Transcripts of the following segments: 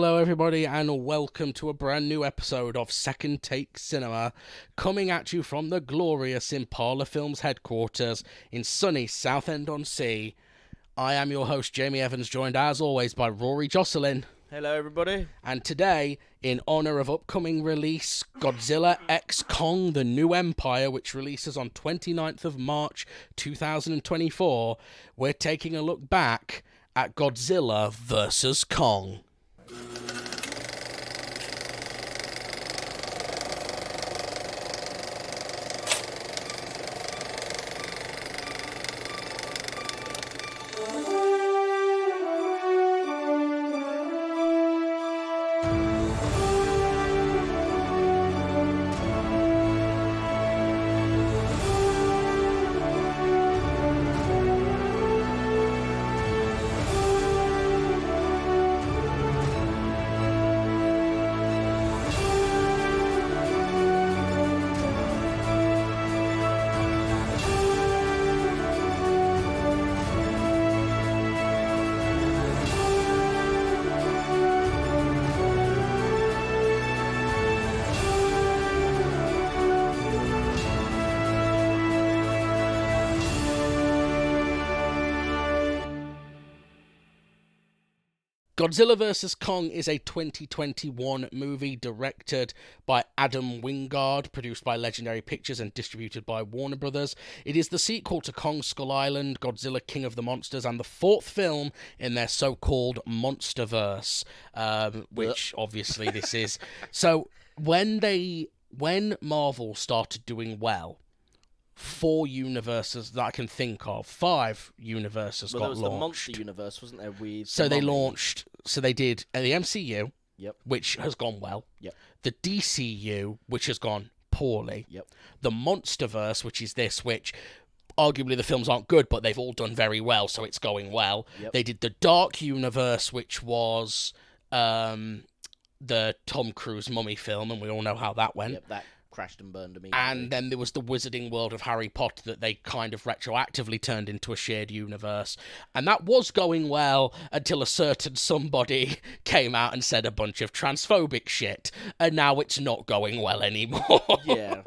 Hello everybody and welcome to a brand new episode of Second Take Cinema, coming at you from the glorious Impala Films headquarters in sunny Southend-on-Sea. I am your host Jamie Evans, joined as always by Rory Jocelyn. Hello everybody. And today, in honour of upcoming release Godzilla X Kong, The New Empire, which releases on 29th of March 2024, we're taking a look back at Godzilla vs. Kong. Godzilla vs. Kong is a 2021 movie directed by Adam Wingard, produced by Legendary Pictures and distributed by Warner Brothers. It is the sequel to Kong Skull Island, Godzilla King of the Monsters, and the fourth film in their so-called Monsterverse, which obviously this is. So when Marvel started doing well, 4 universes that I can think of, 5 universes got launched. There was the Monster Universe, wasn't there? So they did the MCU, Yep. which has gone well. Yep. The DCU, which has gone poorly. Yep. The Monsterverse, which is this, which arguably the films aren't good, but they've all done very well, so it's going well. Yep. They did the Dark Universe, which was the Tom Cruise Mummy film, and we all know how that went. Yep, that crashed and burned immediately. And then there was the Wizarding World of Harry Potter that they kind of retroactively turned into a shared universe. And that was going well until a certain somebody came out and said a bunch of transphobic shit. And now it's not going well anymore. Yeah.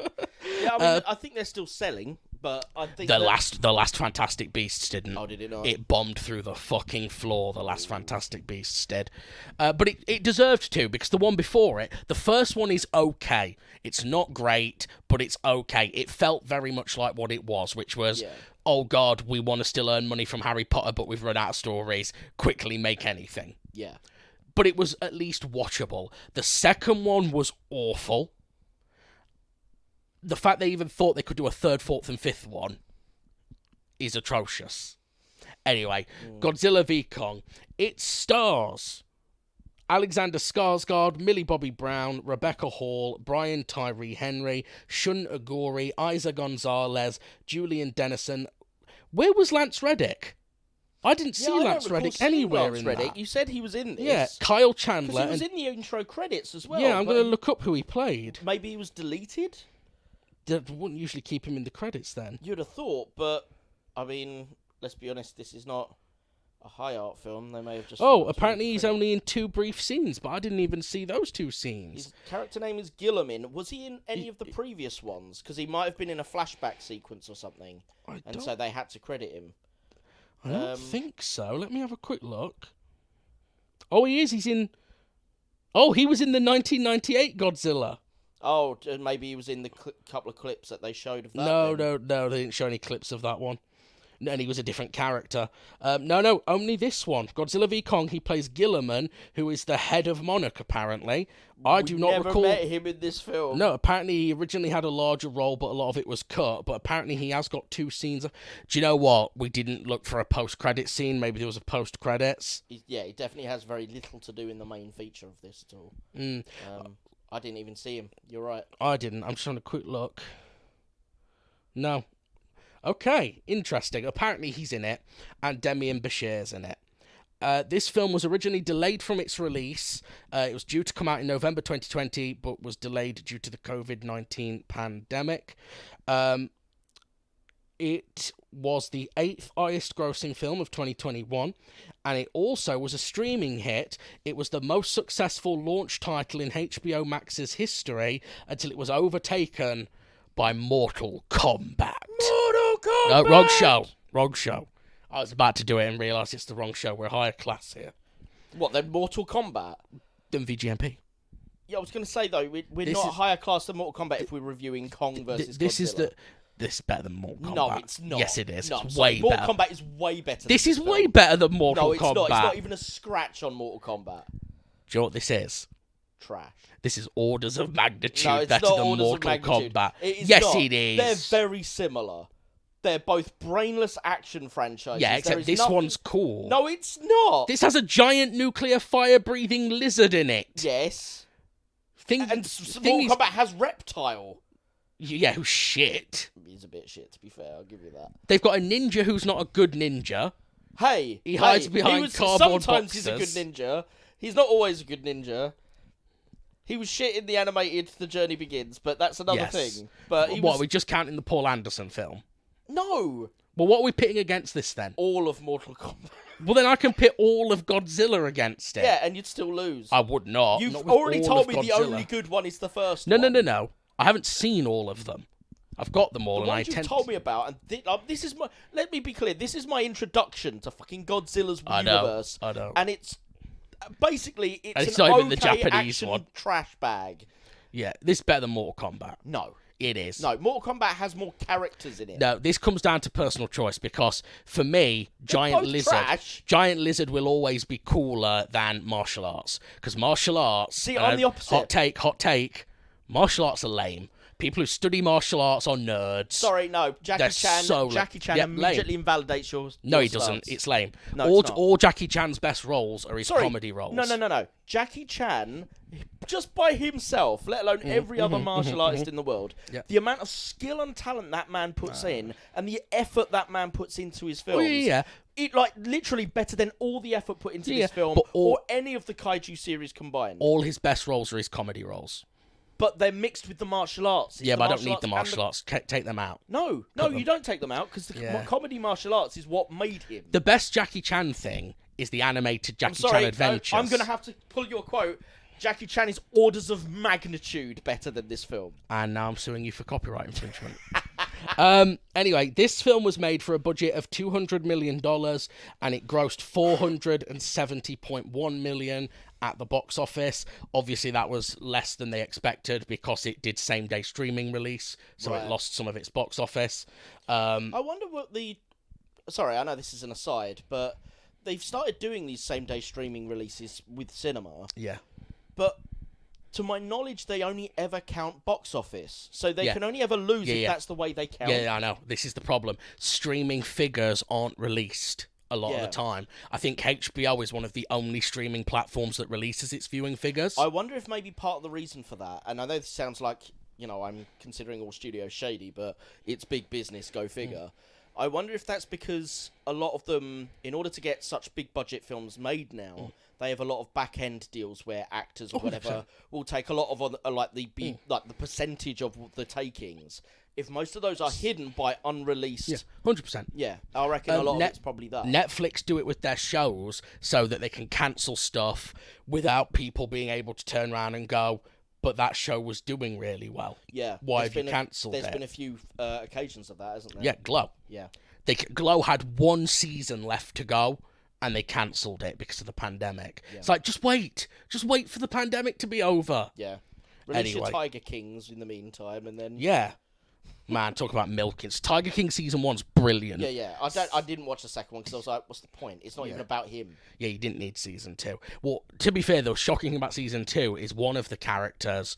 I mean, I think they're still selling, but I think the last Fantastic Beasts didn't. Oh, did it not? It bombed through the fucking floor, the last Fantastic Beasts did. But it deserved to, because the one before it, the first one is okay. It's not great, but it's okay. It felt very much like what it was, which was, oh god, we want to still earn money from Harry Potter, but we've run out of stories. Quickly make anything. Yeah. But it was at least watchable. The second one was awful. The fact they even thought they could do a third, fourth, and fifth one is atrocious. Anyway, Godzilla v. Kong. It stars Alexander Skarsgård, Millie Bobby Brown, Rebecca Hall, Brian Tyree Henry, Shun Aguri, Isa Gonzalez, Julian Dennison. Where was Lance Reddick? I didn't see Lance Reddick anywhere in that. You said he was in this. Yeah, Kyle Chandler. Because he was in the intro credits as well. Yeah, I'm going to look up who he played. Maybe he was deleted? They wouldn't usually keep him in the credits then. You'd have thought, but, I mean, let's be honest, this is not a high art film. They may have just... Oh, apparently he's only in 2 brief scenes, but I didn't even see those 2 scenes. His character name is Gilliman. Was he in any of the previous ones? Because he might have been in a flashback sequence or something. So they had to credit him. I don't think so. Let me have a quick look. Oh, he is. He's in... Oh, he was in the 1998 Godzilla. Oh, maybe he was in the couple of clips that they showed of that. No, they didn't show any clips of that one. And he was a different character. No, only this one. Godzilla v. Kong, he plays Gilliman, who is the head of Monarch, apparently. I do not recall... never met him in this film. No, apparently he originally had a larger role, but a lot of it was cut. But apparently he has got 2 scenes. Do you know what? We didn't look for a post-credit scene. Maybe there was a post-credits. He definitely has very little to do in the main feature of this at all. I didn't even see him. You're right. I didn't. I'm just having a quick look. No. Okay, interesting. Apparently he's in it, and Demian Bichir's in it. This film was originally delayed from its release. It was due to come out in November 2020, but was delayed due to the COVID-19 pandemic. It was the 8th highest grossing film of 2021, and it also was a streaming hit. It was the most successful launch title in HBO Max's history until it was overtaken by Mortal Kombat. Mortal Kombat! No, wrong show. Wrong show. I was about to do it and realised it's the wrong show. We're higher class here. What, then Mortal Kombat? Than VGMP. Yeah, I was going to say, though, we're not higher class than Mortal Kombat if we're reviewing Kong versus Godzilla. This is better than Mortal Kombat. No, it's not. Yes, it is. No, it's way Mortal better. Kombat is way better. This than is film. way better than Mortal No, it's Kombat. not. It's not even a scratch on Mortal Kombat. Do you know what this is? Trash. This is orders of magnitude No, it's better not than orders of Mortal magnitude. Kombat. It is Yes, not. it is. They're very similar. They're both brainless action franchises. Yeah, There except is this nothing... one's cool. No, it's not. This has a giant nuclear fire-breathing lizard in it. Yes. Thing, And thing Mortal Kombat has Reptile. Yeah, who's shit. He's a bit shit, to be fair. I'll give you that. They've got a ninja who's not a good ninja. Hey, He hides behind cardboard sometimes he's a good boxes. ninja. He's not always a good ninja. He was shit in the animated The Journey Begins, but that's another Yes. thing. But he was... Are we just counting the Paul Anderson film? No! Well, what are we pitting against this then? All of Mortal Kombat. Well, then I can pit all of Godzilla against it. Yeah, and you'd still lose. I would not. You've not with already all told of me the Godzilla. only good one is the first No, one. no. I haven't seen all of them. I've got them all, The and I ones you tend. told me about, and this is my. Let me be clear. This is my introduction to fucking Godzilla's I know, universe. I know. And it's basically And it's an not even the okay Japanese action one. trash bag. Yeah, this is better than Mortal Kombat. No, It is. no. Mortal Kombat has more characters in it. No, this comes down to personal choice because for me, Giant both Lizard, trash. Giant Lizard will always be cooler than martial arts because martial arts. See, I'm the opposite. Hot take. Martial arts are lame. People who study martial arts are nerds. Sorry, no. They're Jackie Chan Yep, immediately invalidates your. No, your he doesn't. stance. It's lame. No, all, it's not. all Jackie Chan's best roles are his comedy roles. No. Jackie Chan, just by himself, let alone every other martial artist in the world, Yeah. the amount of skill and talent that man puts in, and the effort that man puts into his films. Oh, yeah. It literally better than all the effort put into Yeah, this film but or any of the kaiju series combined. All his best roles are his comedy roles. But they're mixed with the martial arts. It's Yeah, the but I don't need the and martial arts. Take them out. No, you don't take them out because the Yeah. comedy martial arts is what made him. The best Jackie Chan thing is the animated Jackie Chan Adventures. I'm going to have to pull your quote. Jackie Chan is orders of magnitude better than this film. And now I'm suing you for copyright infringement. Anyway, this film was made for a budget of $200 million and it grossed $470.1 million at the box office. Obviously, that was less than they expected because it did same-day streaming release, so Right. it lost some of its box office. I wonder what the... Sorry, I know this is an aside, but they've started doing these same-day streaming releases with cinema, Yeah. but to my knowledge, they only ever count box office. So they Yeah. can only ever lose if Yeah. that's the way they count. Yeah, I know. This is the problem. Streaming figures aren't released a lot of Yeah. the time. I think HBO is one of the only streaming platforms that releases its viewing figures. I wonder if maybe part of the reason for that, and I know this sounds like, I'm considering all studios shady, but it's big business, go figure. I wonder if that's because a lot of them, in order to get such big budget films made now, they have a lot of back end deals where actors or whatever will take a lot of the percentage of the takings. If most of those are hidden by unreleased, Yeah, 100%. yeah, I reckon a lot of it's probably that. Netflix do it with their shows so that they can cancel stuff without people being able to turn around and go, but that show was doing really well. Yeah, Why there's have you been cancelled it? There's been a few occasions of that, hasn't there? Yeah, Glow. Yeah. Glow had one season left to go, and they cancelled it because of the pandemic. Yeah. It's like, just wait for the pandemic to be over. Yeah. Release your Anyway. Tiger Kings in the meantime, and then Yeah. Man, talk about milking. Tiger King season 1's brilliant. yeah. I didn't watch the second one because I was like, what's the point? It's not even about him. Yeah, you didn't need season 2. Well, to be fair, though, shocking about season 2 is one of the characters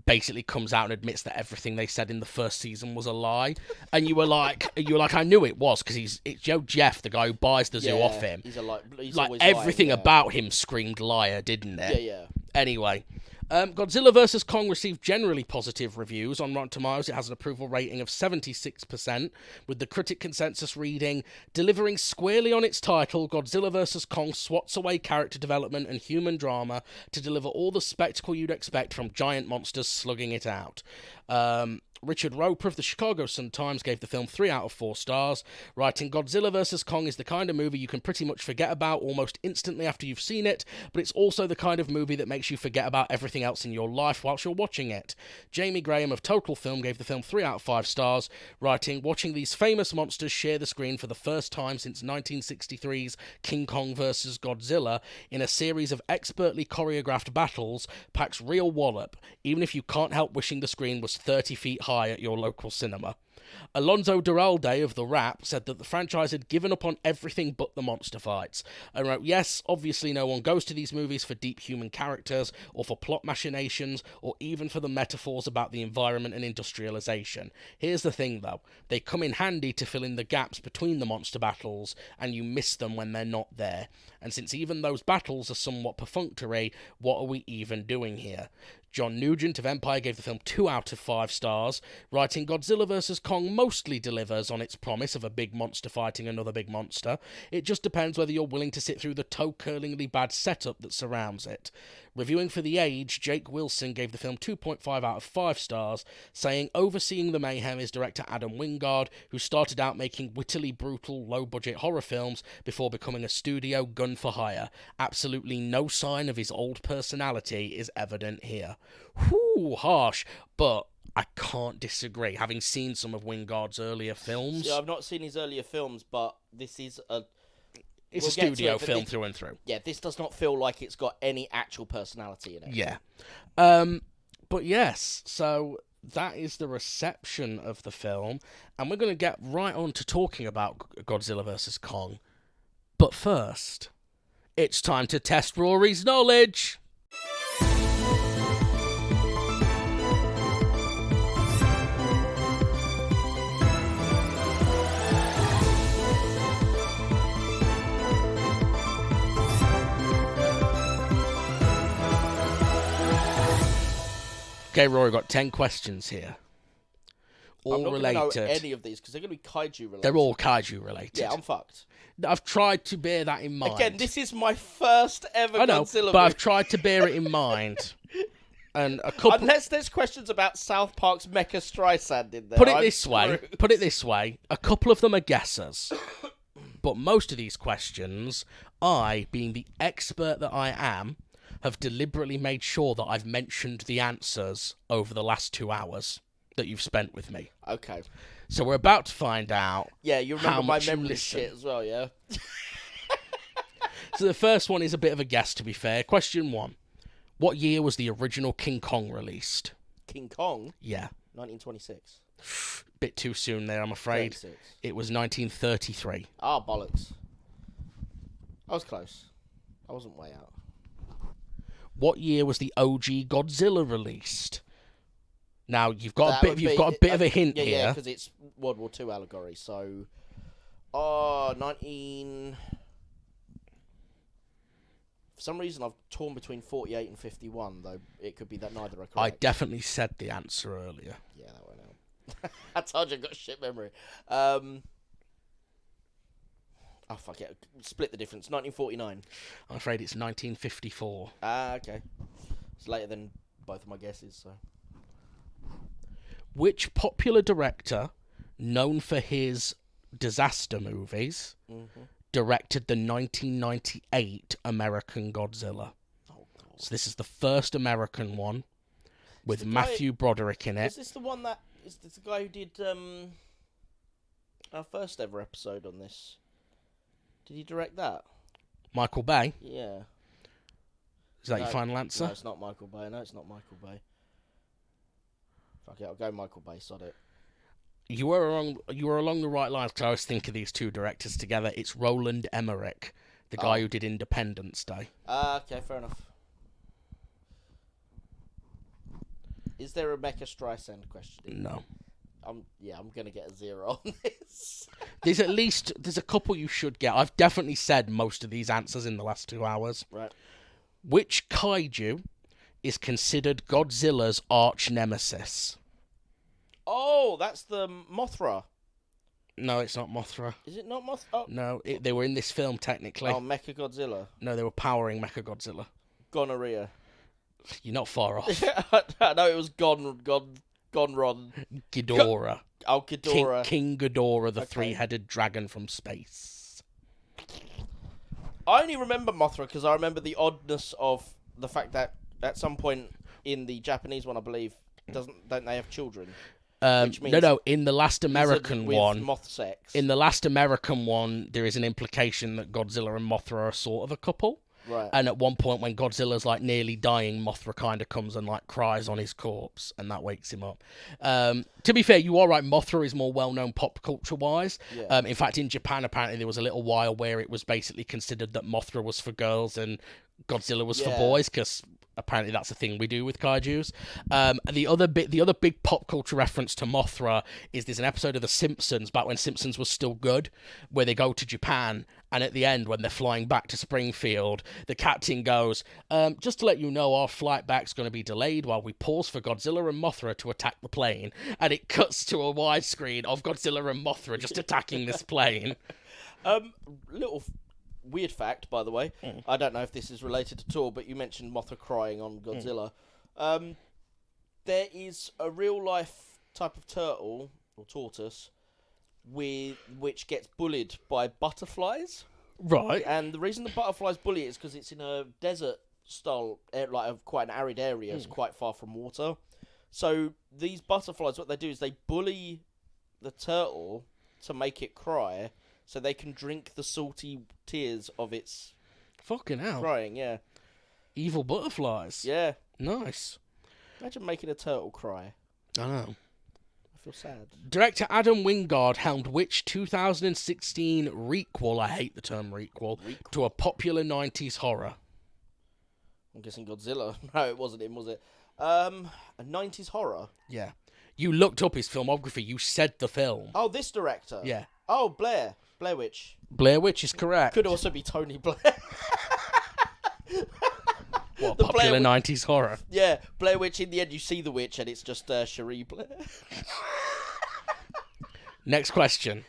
basically comes out and admits that everything they said in the first season was a lie. And you were like, I knew it was because it's Joe Jeff, the guy who buys the zoo off him. He's Like always everything lying, yeah. about him screamed liar, didn't it? Yeah. Anyway, Godzilla vs. Kong received generally positive reviews on Rotten Tomatoes. It has an approval rating of 76%, with the critic consensus reading, delivering squarely on its title, Godzilla vs. Kong swats away character development and human drama to deliver all the spectacle you'd expect from giant monsters slugging it out. Richard Roper of the Chicago Sun-Times gave the film 3 out of 4 stars, writing, Godzilla vs. Kong is the kind of movie you can pretty much forget about almost instantly after you've seen it, but it's also the kind of movie that makes you forget about everything else in your life whilst you're watching it. Jamie Graham of Total Film gave the film 3 out of 5 stars, writing, watching these famous monsters share the screen for the first time since 1963's King Kong vs. Godzilla in a series of expertly choreographed battles packs real wallop, even if you can't help wishing the screen was 30 feet high at your local cinema. Alonso Duralde of The Wrap said that the franchise had given up on everything but the monster fights, and wrote, yes, obviously no one goes to these movies for deep human characters, or for plot machinations, or even for the metaphors about the environment and industrialization. Here's the thing though, they come in handy to fill in the gaps between the monster battles, and you miss them when they're not there. And since even those battles are somewhat perfunctory, what are we even doing here? John Nugent of Empire gave the film 2 out of 5 stars, writing, Godzilla vs. Kong mostly delivers on its promise of a big monster fighting another big monster. It just depends whether you're willing to sit through the toe-curlingly bad setup that surrounds it. Reviewing for The Age, Jake Wilson gave the film 2.5 out of 5 stars, saying, overseeing the mayhem is director Adam Wingard, who started out making wittily brutal, low-budget horror films before becoming a studio gun for hire. Absolutely no sign of his old personality is evident here. Whew, harsh, but I can't disagree. Having seen some of Wingard's earlier films... Yeah, I've not seen his earlier films, but this is a... It's a studio film through and through. Yeah, this does not feel like it's got any actual personality in it. Yeah. But yes, so that is the reception of the film, and we're going to get right on to talking about Godzilla vs. Kong. But first, it's time to test Rory's knowledge! Okay, Rory, got 10 questions here. All I'm not related. going to know any of these because they're going to be kaiju related. They're all kaiju related. Yeah, I'm fucked. I've tried to bear that in mind. Again, this is my first ever I know, Godzilla but movie. I've tried to bear it in mind. And a couple. Unless there's questions about South Park's Mecha Streisand in there. Put it I'm this way. screwed. Put it this way. A couple of them are guesses, but most of these questions, I, being the expert that I am, have deliberately made sure that I've mentioned the answers over the last 2 hours that you've spent with me. Okay. So we're about to find out. Yeah, you remember how my much you memory listen. shit as well, yeah? So the first one is a bit of a guess, to be fair. Question 1. What year was the original King Kong released? King Kong? Yeah. 1926. Bit too soon there, I'm afraid. 36. It was 1933. Ah, bollocks. I was close. I wasn't way out. What year was the OG Godzilla released? Now you've got That a bit of a hint yeah, here. Yeah, because it's World War II allegory. So, 19. For some reason, I've torn between 48 and 51. Though it could be that neither are correct. I definitely said the answer earlier. Yeah, that went out. I told you I've got a shit memory. Oh, fuck it. Split the difference. 1949. I'm afraid it's 1954. Ah, okay. It's later than both of my guesses, so. Which popular director, known for his disaster movies, directed the 1998 American Godzilla? Oh, God. So this is the first American one, with the guy- Matthew Broderick in Is it. this the one that... Is this the guy who did our first ever episode on this? Did he direct that? Michael Bay? Yeah. Is that No, your final answer? No, it's not Michael Bay. No, it's not Michael Bay. Fuck it, I'll go Michael Bay, sod it. You were along the right lines, because I was thinking these two directors together. It's Roland Emmerich, the guy who did Independence Day. Okay, fair enough. Is there a Mecha Streisand question? No. I'm gonna get a 0 on this. There's a couple you should get. I've definitely said most of these answers in the last 2 hours. Right. Which kaiju is considered Godzilla's arch nemesis? Oh, that's the Mothra. No, it's not Mothra. Is it not Mothra? Oh, No, they were in this film technically. Mecha Godzilla. No, they were powering Mechagodzilla. Gonorrhea. You're not far off. I know it was gone. gone wrong. Ghidorah. Ghidorah. King Ghidorah, the Okay. three-headed dragon from space. I only remember Mothra because I remember the oddness of the fact that at some point in the Japanese one, I believe, don't they have children? Which means No. In the last American with one, moth sex. in the last American one, there is an implication that Godzilla and Mothra are sort of a couple. Right. And at one point, when Godzilla's like nearly dying, Mothra kind of comes and like cries on his corpse, and that wakes him up. To be fair, you are right. Mothra is more well-known pop culture-wise. Yeah. In fact, in Japan, apparently there was a little while where it was basically considered that Mothra was for girls and Godzilla was for boys, because apparently that's a thing we do with kaijus. The other big pop culture reference to Mothra is there's an episode of The Simpsons, back when Simpsons was still good, where they go to Japan, and at the end, when they're flying back to Springfield, the captain goes, just to let you know, our flight back's going to be delayed while we pause for Godzilla and Mothra to attack the plane. And it cuts to a widescreen of Godzilla and Mothra just attacking this plane. Little weird fact, by the way. I don't know if this is related at all, but you mentioned Mothra crying on Godzilla. There is a real-life type of turtle, or tortoise, which gets bullied by butterflies. Right. And the reason the butterflies bully it is because it's in a desert-style, quite an arid area. It's quite far from water. So these butterflies, what they do is they bully the turtle to make it cry, so they can drink the salty tears of its Fucking hell. crying. Yeah, Evil butterflies. yeah. Nice. Imagine making a turtle cry. I know. I feel sad. Director Adam Wingard helmed which 2016 requel, I hate the term requel, to a popular 90s horror? I'm guessing Godzilla. No, it wasn't him, was it? A 90s horror. Yeah. You looked up his filmography. You said the film. Oh, this director. Yeah. Oh, Blair Witch. Blair Witch is correct. Could also be Tony Blair. What, the popular Blair 90s horror? Yeah, Blair Witch. In the end, you see the witch, and it's just Cherie Blair. Next question.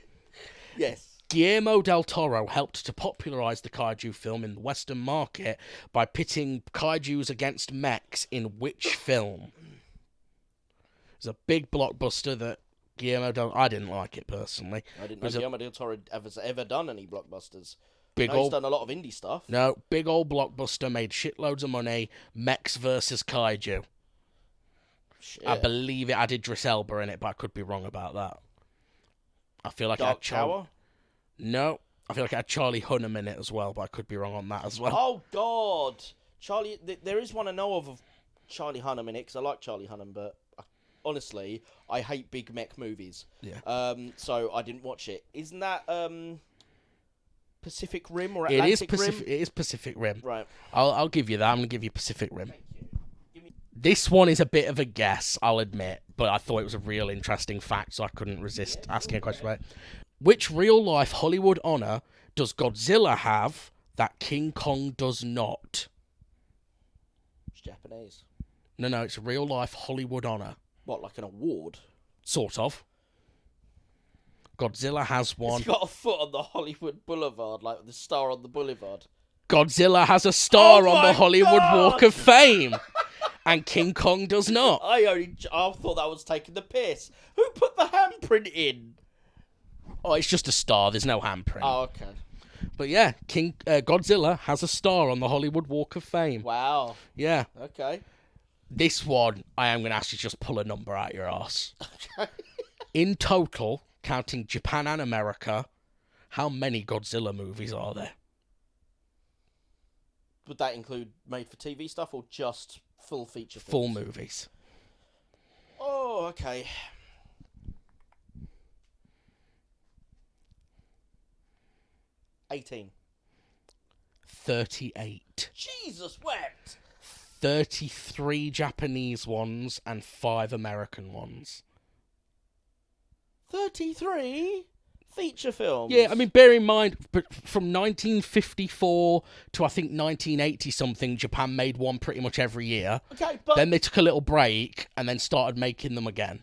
Yes. Guillermo del Toro helped to popularise the kaiju film in the Western market by pitting kaijus against mechs in which film? It's a big blockbuster that I didn't like it personally. I didn't know Guillermo del Toro has ever done any blockbusters. He's done a lot of indie stuff. No, big old blockbuster, made shitloads of money. Mechs versus kaiju. Shit. I believe it had Idris Elba in it, but I could be wrong about that. I feel like Dark Tower? No, I feel like it had Charlie Hunnam in it as well, but I could be wrong on that as well. Oh, God. Charlie, there is one I know of Charlie Hunnam in it, because I like Charlie Hunnam, but honestly, I hate big mech movies. Yeah. So I didn't watch it. Isn't that Pacific Rim or It Atlantic is Rim? Pacific. It is Pacific Rim. Right. I'll give you that. I'm gonna give you Pacific Rim. This one is a bit of a guess, I'll admit, but I thought it was a real interesting fact, so I couldn't resist asking a question about it. Which real-life Hollywood honor does Godzilla have that King Kong does not? It's Japanese. No, it's a real-life Hollywood honor. What, like an award? Sort of. Godzilla has one. It's got a foot on the Hollywood Boulevard, like the star on the boulevard. Godzilla has a star Oh on my the Hollywood God! Walk of Fame, and King Kong does not. I thought that was taking the piss. Who put the handprint in? Oh, it's just a star. There's no handprint. Oh, okay. But yeah, Godzilla has a star on the Hollywood Walk of Fame. Wow. Yeah. Okay. This one, I am going to ask you to just pull a number out your arse. Okay. In total, counting Japan and America, how many Godzilla movies are there? Would that include made-for-TV stuff or just full feature films? Full movies. Oh, okay. 18. 38. Jesus wept! 33 Japanese ones and 5 American ones. 33 feature films? Yeah, I mean, bear in mind, but from 1954 to I think 1980 something, Japan made one pretty much every year. Okay, but... Then they took a little break and then started making them again.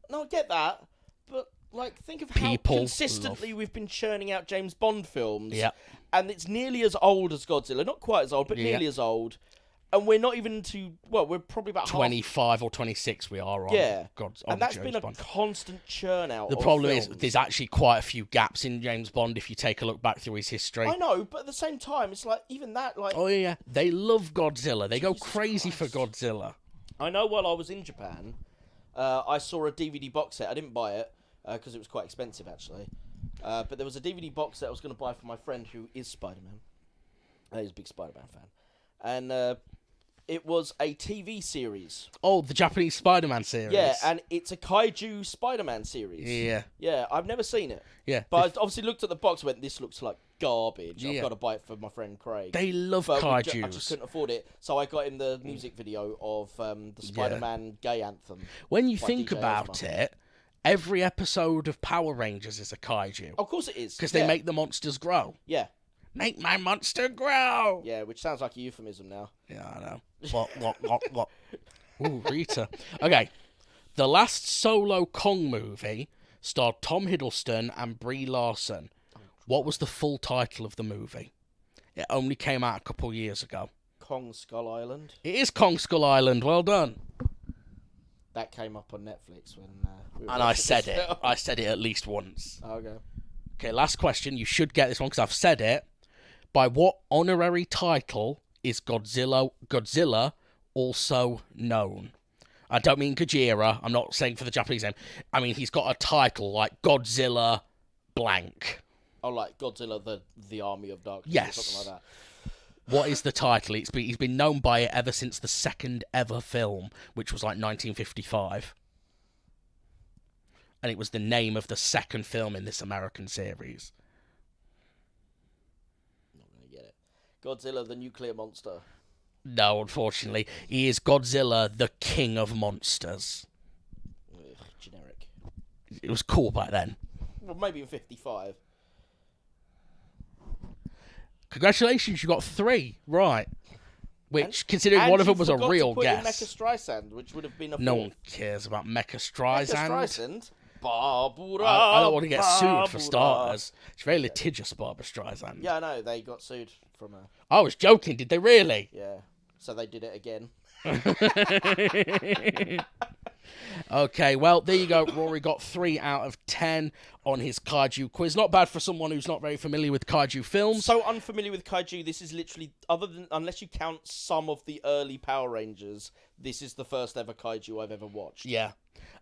No, I get that, but, like, think of how People consistently we've been churning out James Bond films. Yeah. And it's nearly as old as Godzilla. Not quite as old, but Yeah. nearly as old. And we're not even to... Well, we're probably about 25 or 26 we are on. Yeah. God's, And that's been a constant churn out The of problem films. is there's actually quite a few gaps in James Bond if you take a look back through his history. I know, but at the same time, it's like, even that, like... Oh, yeah. They love Godzilla. They go Jesus crazy Christ. for Godzilla. I know while I was in Japan, I saw a DVD box set. I didn't buy it, because it was quite expensive, actually. But there was a DVD box set I was going to buy for my friend who is Spider-Man. He's a big Spider-Man fan. And it was a TV series. Oh, the Japanese Spider-Man series. Yeah, and it's a kaiju Spider-Man series. Yeah. Yeah, I've never seen it. Yeah. But I obviously looked at the box and went, this looks like garbage. I've Yeah. got to buy it for my friend Craig. They love But I kaijus. just couldn't afford it. So I got him the music video of the Spider-Man gay anthem. When you by think DJ about Ozma. it, every episode of Power Rangers is a kaiju. Of course it is. Because they make the monsters grow. Yeah. Make my monster grow! Yeah, which sounds like a euphemism now. Yeah, I know. What? Ooh, Rita. Okay. The last solo Kong movie starred Tom Hiddleston and Brie Larson. What was the full title of the movie? It only came out a couple years ago. Kong Skull Island. It is Kong Skull Island. Well done. That came up on Netflix when we were And I watching said this it. film. I said it at least once. Okay. Okay, last question. You should get this one because I've said it. By what honorary title is Godzilla also known? I don't mean Gojira. I'm not saying for the Japanese name. I mean, he's got a title like Godzilla blank. Oh, like Godzilla, the Army of Darkness. Yes. Or something like that. What is the title? He's been known by it ever since the second ever film, which was like 1955. And it was the name of the second film in this American series. Not going to get it. Godzilla, the nuclear monster. No, unfortunately. He is Godzilla, the king of monsters. Ugh, generic. It was cool back then. Well, maybe in 55. Congratulations, you got 3 right. Which, And- considering and one of you them was a forgot real to put in guess. Mecha Streisand, which would have been a No fourth. one cares about Mecha Mecha Streisand. Streisand? Barbara, I don't want to get sued for Barbara. starters. It's very litigious, Barbara Streisand. Yeah, I know. They got sued from her. I was joking, did they really? Yeah. So they did it again. Okay, well, there you go. Rory got 3 out of 10 on his kaiju quiz. Not bad for someone who's not very familiar with kaiju films. So unfamiliar with kaiju, this is literally, unless you count some of the early Power Rangers, this is the first ever kaiju I've ever watched. Yeah.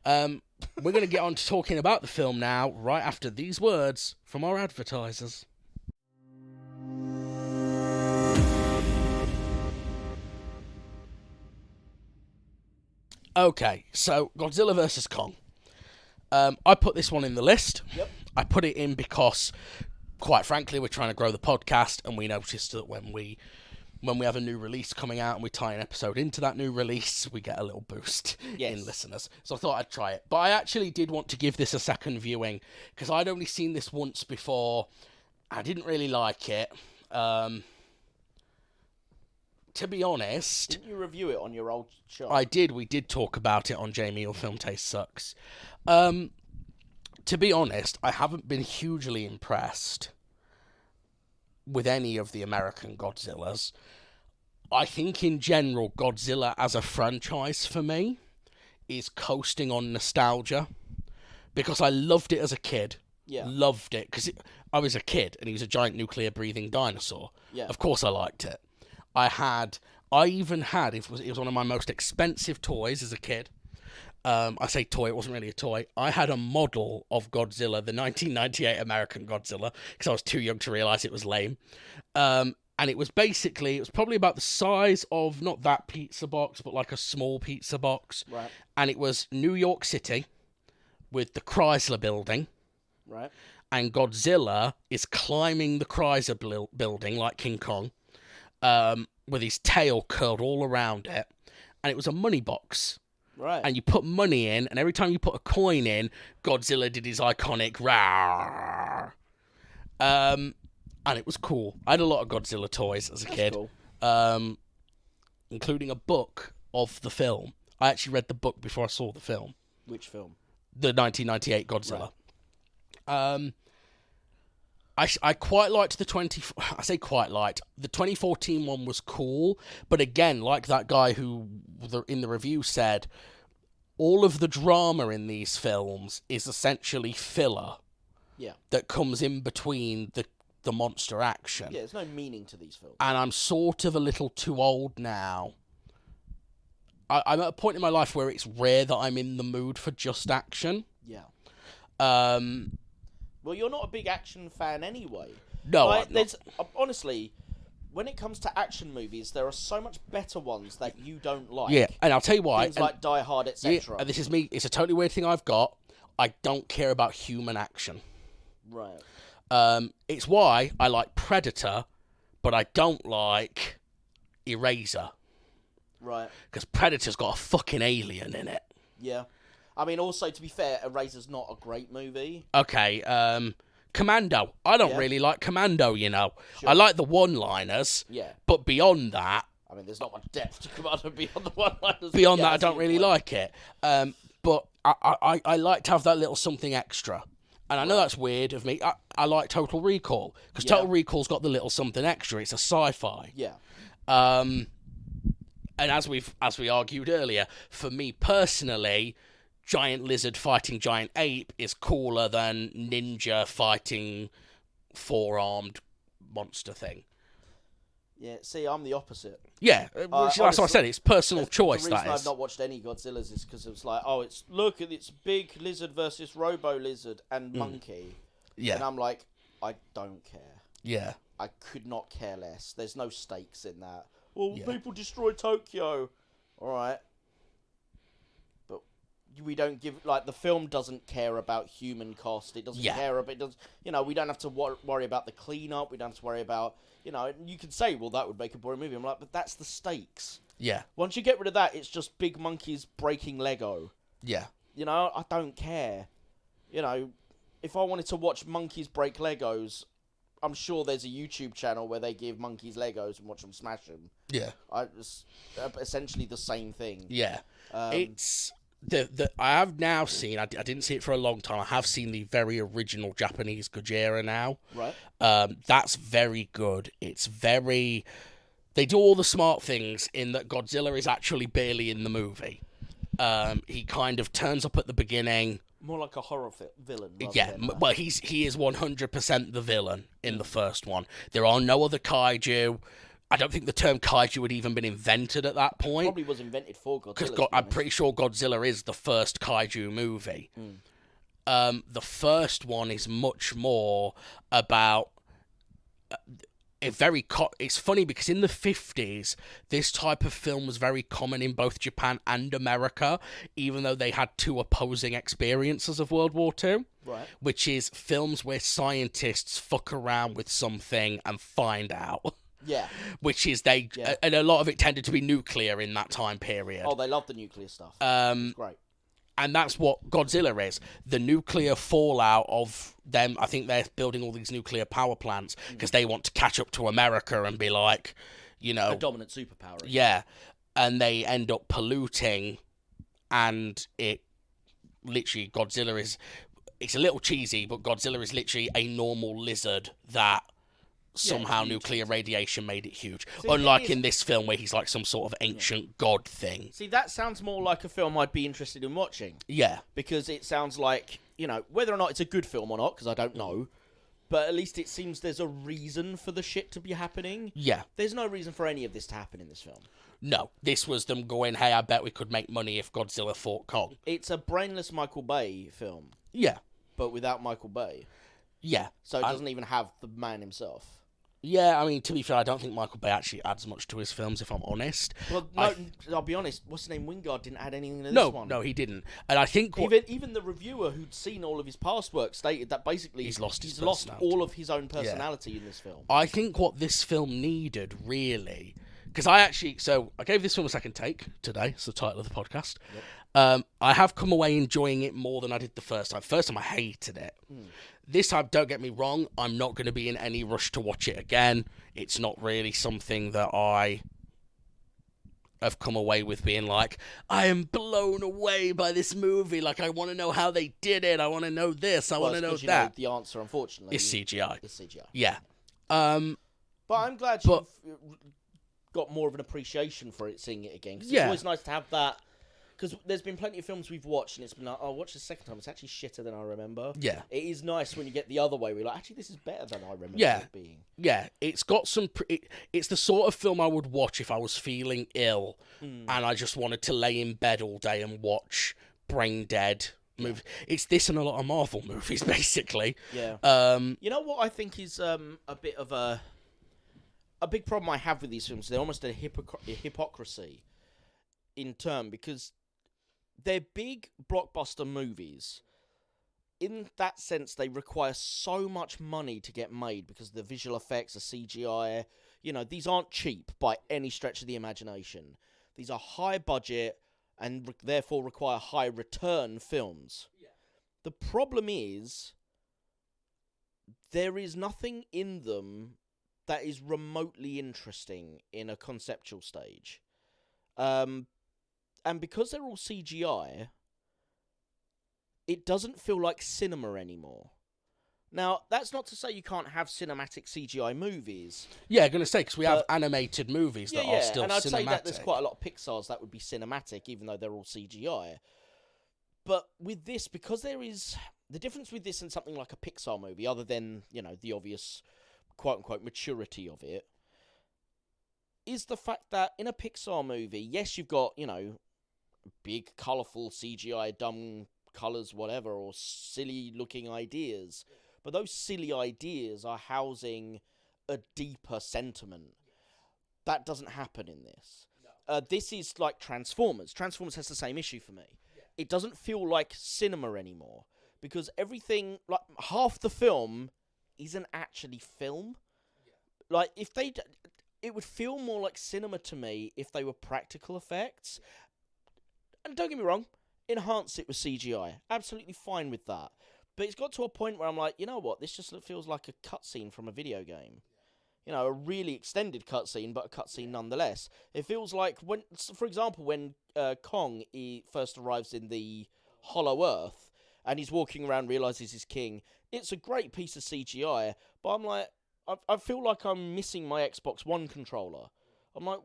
We're going to get on to talking about the film now, right after these words from our advertisers. Okay, so Godzilla vs. Kong. I put this one in the list. Yep. I put it in because, quite frankly, we're trying to grow the podcast, and we noticed that when we have a new release coming out and we tie an episode into that new release, we get a little boost Yes. in listeners. So I thought I'd try it. But I actually did want to give this a second viewing, because I'd only seen this once before. I didn't really like it. To be honest, Didn't you review it on your old show? I did. We did talk about it on Jamie, Your Film Taste Sucks. To be honest, I haven't been hugely impressed with any of the American Godzillas. I think in general, Godzilla as a franchise for me is coasting on nostalgia, because I loved it as a kid. Yeah. Loved it because I was a kid and he was a giant nuclear breathing dinosaur. Yeah. Of course I liked it. I even had, it was one of my most expensive toys as a kid. I say toy, it wasn't really a toy. I had a model of Godzilla, the 1998 American Godzilla, because I was too young to realise it was lame. And it was probably about the size of, not that pizza box, but like a small pizza box. Right. And it was New York City with the Chrysler building. Right. And Godzilla is climbing the Chrysler building like King Kong, with his tail curled all around it. And it was a money box. Right. And you put money in, and every time you put a coin in, Godzilla did his iconic rawr. And it was cool. I had a lot of Godzilla toys as a kid. Cool. Including a book of the film. I actually read the book before I saw the film. Which film? The 1998 Godzilla. I quite liked the 20... I say quite liked. The 2014 one was cool, but again, like that guy who in the review said, all of the drama in these films is essentially filler. Yeah. That comes in between the monster action. Yeah, there's no meaning to these films. And I'm sort of a little too old now. I'm at a point in my life where it's rare that I'm in the mood for just action. Yeah. Well, you're not a big action fan anyway. No, like, I'm not. Honestly, when it comes to action movies, there are so much better ones that you don't like. Yeah, and I'll tell you why. Things like Die Hard, etc. Yeah, and this is me. It's a totally weird thing I've got. I don't care about human action. Right. It's why I like Predator, but I don't like Eraser. Right. Because Predator's got a fucking alien in it. Yeah. I mean, also, to be fair, Eraser's not a great movie. Okay, Commando. I don't really like Commando, you know. Sure. I like the one-liners. Yeah. But beyond that... I mean, there's not much depth to Commando beyond the one-liners. Beyond that, I don't really like it. But I like to have that little something extra. And I know that's weird of me. I like Total Recall. Because Total Recall's got the little something extra. It's a sci-fi. Yeah. And as we argued earlier, for me personally... giant lizard fighting giant ape is cooler than ninja fighting four-armed monster thing. Yeah, see, I'm the opposite. Yeah, that's what I said. It's personal choice. The reason I've not watched any Godzillas is because it was like, oh, it's big lizard versus robo lizard and monkey. Yeah, and I'm like, I don't care. Yeah, I could not care less. There's no stakes in that. Well, people destroy Tokyo. All right. We don't give, like, the film doesn't care about human cost. It doesn't care about, we don't have to worry about the cleanup. We don't have to worry about, you could say, well, that would make a boring movie. I'm like, but that's the stakes. Yeah. Once you get rid of that, it's just big monkeys breaking Lego. Yeah. I don't care. If I wanted to watch monkeys break Legos, I'm sure there's a YouTube channel where they give monkeys Legos and watch them smash them. Yeah. It's essentially the same thing. Yeah. It's... I have now seen, I didn't see it for a long time, I have seen the very original Japanese Gojira now. Right. That's very good. It's very... They do all the smart things in that Godzilla is actually barely in the movie. He kind of turns up at the beginning. More like a horror villain. Yeah, well, he is 100% the villain in the first one. There are no other kaiju. I don't think the term kaiju had even been invented at that point. It probably was invented for Godzilla. Because I'm pretty sure Godzilla is the first kaiju movie. The first one is much more about it's funny because in the 50s, this type of film was very common in both Japan and America, even though they had two opposing experiences of World War II. Right. Which is films where scientists fuck around with something and find out. Yeah. Which is and a lot of it tended to be nuclear in that time period. Oh, they love the nuclear stuff. It's great. And that's what Godzilla is. The nuclear fallout of them. I think they're building all these nuclear power plants because they want to catch up to America and be like, a dominant superpower. Yeah. And they end up polluting, and it literally, Godzilla is, it's a little cheesy, but Godzilla is literally a normal lizard that somehow nuclear radiation made it huge. See, unlike in this film where he's like some sort of ancient god thing. See, that sounds more like a film I'd be interested in watching. Yeah. Because it sounds like, whether or not it's a good film or not, because I don't know, but at least it seems there's a reason for the shit to be happening. Yeah. There's no reason for any of this to happen in this film. No. This was them going, hey, I bet we could make money if Godzilla fought Kong. It's a brainless Michael Bay film. Yeah. But without Michael Bay. Yeah. So it doesn't even have the man himself. Yeah, I mean, to be fair, I don't think Michael Bay actually adds much to his films, if I'm honest. Well, no, I'll be honest. What's his name? Wingard didn't add anything to this one. No, he didn't. And I think even the reviewer who'd seen all of his past work stated that basically he's lost all of his own personality in this film. I think what this film needed, really, because I gave this film a second take today. It's the title of the podcast. Yep. I have come away enjoying it more than I did the first time. First time I hated it. This time, don't get me wrong, I'm not going to be in any rush to watch it again. It's not really something that I have come away with being like, I am blown away by this movie. Like, I want to know how they did it. I want to know this. I want to know that. The answer, unfortunately, It's CGI. It's CGI. Yeah. But I'm glad you've got more of an appreciation for it, seeing it again. Because it's always nice to have that. Because there's been plenty of films we've watched, and it's been like, oh, watch the second time. It's actually shitter than I remember. Yeah. It is nice when you get the other way. We're like, actually, this is better than I remember it being. Yeah. It's got some... it's the sort of film I would watch if I was feeling ill, and I just wanted to lay in bed all day and watch brain dead movies. It's this and a lot of Marvel movies, basically. Yeah. You know what I think is a bit of a big problem I have with these films? They're almost a hypocrisy in term, because they're big blockbuster movies. In that sense, they require so much money to get made because the visual effects, the CGI, you know, these aren't cheap by any stretch of the imagination. These are high budget and therefore require high return films. Yeah. The problem is there is nothing in them that is remotely interesting in a conceptual stage. And because they're all CGI, it doesn't feel like cinema anymore. Now, that's not to say you can't have cinematic CGI movies. Yeah, I'm going to say, because we have animated movies that are still cinematic. And I'd say that there's quite a lot of Pixar's that would be cinematic, even though they're all CGI. But with this, because there is... The difference with this and something like a Pixar movie, other than, you know, the obvious quote-unquote maturity of it, is the fact that in a Pixar movie, yes, you've got, you know, big, colourful CGI, dumb colours, whatever, or silly-looking ideas. But those silly ideas are housing a deeper sentiment. That doesn't happen in this. This is like Transformers. Transformers has the same issue for me. It doesn't feel like cinema anymore. Because everything, like, half the film isn't actually film. Like, if they... It would feel more like cinema to me if they were practical effects. And don't get me wrong, enhance it with CGI. Absolutely fine with that. But it's got to a point where I'm like, you know what? This just feels like a cutscene from a video game. You know, a really extended cutscene, but a cutscene nonetheless. It feels like, when, for example, when Kong first arrives in the Hollow Earth, and he's walking around, realises he's king. It's a great piece of CGI, but I'm like, I feel like I'm missing my Xbox One controller. I'm like,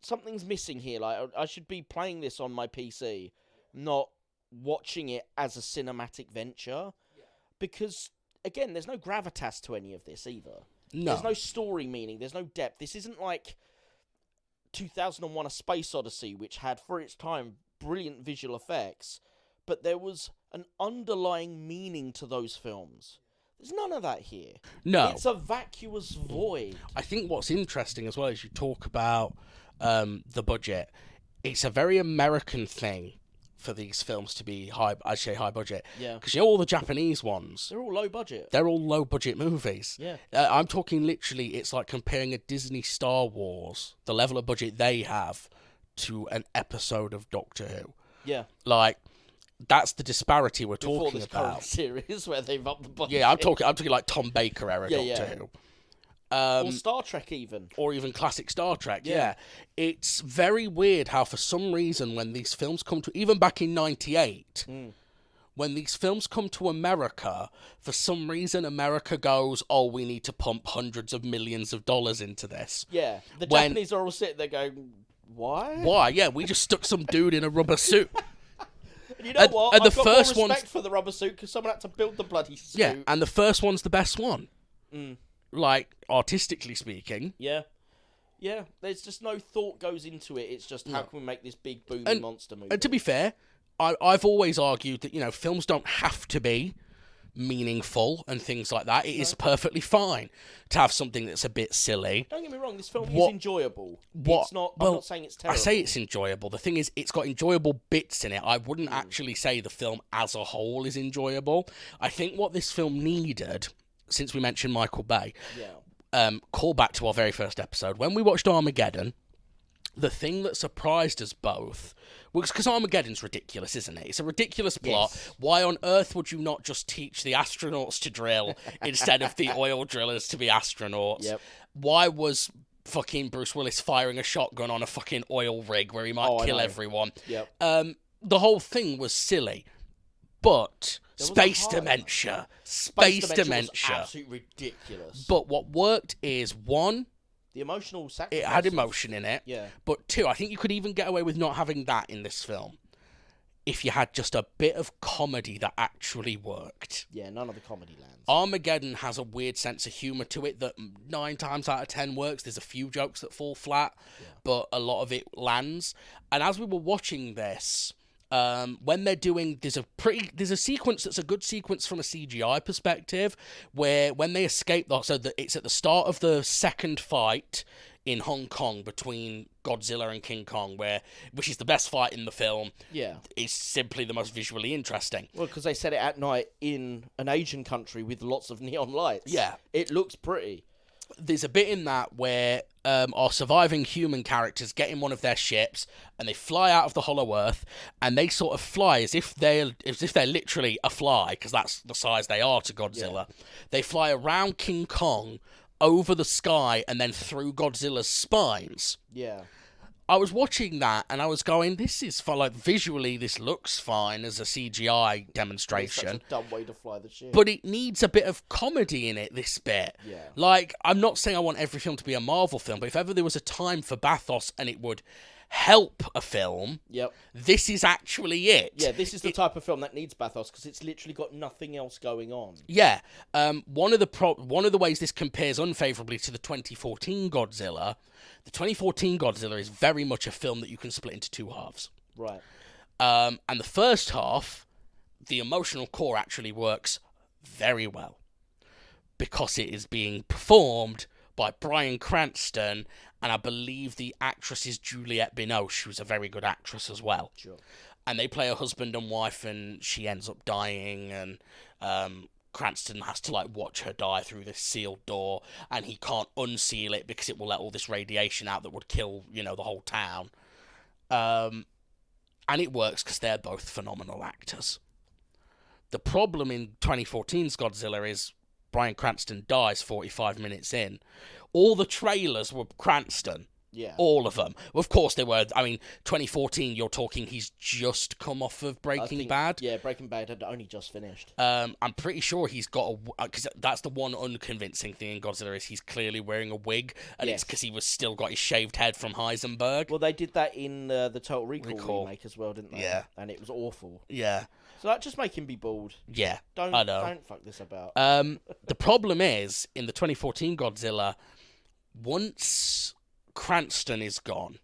something's missing here. Like, I should be playing this on my PC, not watching it as a cinematic venture. Yeah. Because, again, there's no gravitas to any of this either. No. There's no story meaning. There's no depth. This isn't like 2001: A Space Odyssey, which had, for its time, brilliant visual effects, but there was an underlying meaning to those films. There's none of that here. No. It's a vacuous void. I think what's interesting as well is you talk about the budget. It's a very American thing for these films to be high budget. Yeah. Because you know all the Japanese ones? They're all low budget. They're all low budget movies. Yeah. I'm talking literally, it's like comparing a Disney Star Wars, the level of budget they have, to an episode of Doctor Who. Yeah. Like... That's the disparity we're Before talking this about. Current series where they've upped the budget. Yeah, I'm talking like Tom Baker era Doctor Who. Or Star Trek even. Or even classic Star Trek, yeah. It's very weird how for some reason when these films come to... Even back in 98, when these films come to America, for some reason America goes, oh, we need to pump hundreds of millions of dollars into this. Yeah, the Japanese are all sitting there going, why? Why? Yeah, we just stuck some dude in a rubber suit. And you know what? I've got more respect for the rubber suit because someone had to build the bloody suit. Yeah, and the first one's the best one. Like, artistically speaking. Yeah. Yeah, there's just no thought goes into it. It's just, how can we make this big booming monster movie? And to be fair, I've always argued that, you know, films don't have to be meaningful and things like that. It is perfectly fine to have something that's a bit silly. Don't get me wrong, this film is enjoyable. It's not. I'm not saying it's terrible. I say it's enjoyable. The thing is, it's got enjoyable bits in it. I wouldn't actually say the film as a whole is enjoyable. I think what this film needed, since we mentioned Michael Bay, call back to our very first episode. When we watched Armageddon, the thing that surprised us both was because Armageddon's ridiculous, isn't it? It's a ridiculous plot. Yes. Why on earth would you not just teach the astronauts to drill instead of the oil drillers to be astronauts? Yep. Why was fucking Bruce Willis firing a shotgun on a fucking oil rig where he might I kill know. everyone. Yep. The whole thing was silly. But There was a space heart. dementia. Space Space was dementia. absolutely ridiculous. But what worked is, one, The emotional sacrifice. it had emotion in it. Yeah. But two, I think you could even get away with not having that in this film if you had just a bit of comedy that actually worked. Yeah, none of the comedy lands. Armageddon has a weird sense of humour to it that 9 times out of 10 works. There's a few jokes that fall flat, but a lot of it lands. And as we were watching this, when they're doing, there's a sequence that's a good sequence from a CGI perspective, where when they escape, it's at the start of the second fight in Hong Kong between Godzilla and King Kong, which is the best fight in the film. Yeah. It's simply the most visually interesting. Well, because they set it at night in an Asian country with lots of neon lights. Yeah. It looks pretty. There's a bit in that where our surviving human characters get in one of their ships and they fly out of the Hollow Earth, and they sort of fly as if they're literally a fly, because that's the size they are to Godzilla. Yeah. They fly around King Kong, over the sky, and then through Godzilla's spines. Yeah. I was watching that and I was going, this is fun. Like, visually, this looks fine as a CGI demonstration. It's such a dumb way to fly the ship. But it needs a bit of comedy in it, this bit. Yeah. Like, I'm not saying I want every film to be a Marvel film, but if ever there was a time for bathos and it would help a film, Yep. this is actually it. Yeah, this is the type of film that needs bathos, because it's literally got nothing else going on. Yeah. One of the ways this compares unfavorably to the 2014 Godzilla, the 2014 Godzilla is very much a film that you can split into two halves. Right. And the first half, the emotional core actually works very well, because it is being performed by Bryan Cranston, and I believe the actress is Juliette Binoche, who's a very good actress as well. Sure. And they play a husband and wife, and she ends up dying, and Cranston has to watch her die through this sealed door, and he can't unseal it because it will let all this radiation out that would kill, the whole town. And it works because they're both phenomenal actors. The problem in 2014's Godzilla is Bryan Cranston dies 45 minutes in. All the trailers were Cranston. Yeah. All of them. Of course they were. I mean, 2014, you're talking he's just come off of Breaking Bad. Yeah, Breaking Bad had only just finished. I'm pretty sure he's got because that's the one unconvincing thing in Godzilla is he's clearly wearing a wig, and it's because he was still got his shaved head from Heisenberg. Well, they did that in the Total Recall remake as well, didn't they? Yeah. And it was awful. Yeah. So just make him be bald. Yeah, I know. Don't fuck this about. The problem is, in the 2014 Godzilla, once Cranston is gone,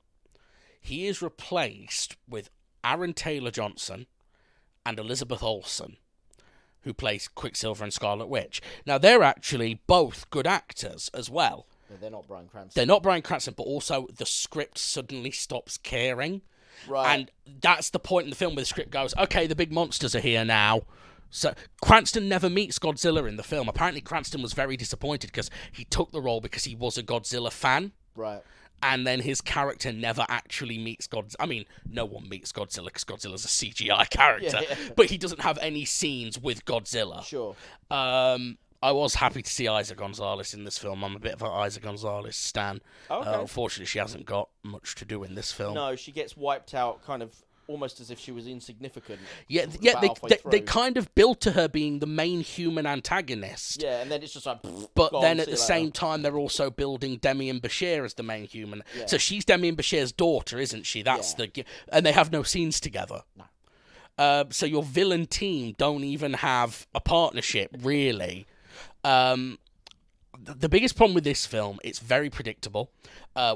he is replaced with Aaron Taylor-Johnson and Elizabeth Olsen, who plays Quicksilver and Scarlet Witch. Now, they're actually both good actors as well. But they're not Bryan Cranston. They're not Bryan Cranston, but also the script suddenly stops caring. Right. And that's the point in the film where the script goes, okay, the big monsters are here now. So Cranston never meets Godzilla in the film. Apparently Cranston was very disappointed because he took the role because he was a Godzilla fan. Right. And then his character never actually meets Godzilla. I mean, no one meets Godzilla because Godzilla's a CGI character. Yeah. But he doesn't have any scenes with Godzilla. Sure. I was happy to see Isa Gonzalez in this film. I'm a bit of an Isa Gonzalez stan. Okay. Unfortunately, she hasn't got much to do in this film. No, she gets wiped out kind of almost as if she was insignificant. Yeah, About they kind of built to her being the main human antagonist. Yeah, and then it's just like... But then at the same time, they're also building Demian Bashir as the main human. Yeah. So she's Demian Bashir's daughter, isn't she? That's and they have no scenes together. No. So your villain team don't even have a partnership, really. The biggest problem with this film, it's very predictable.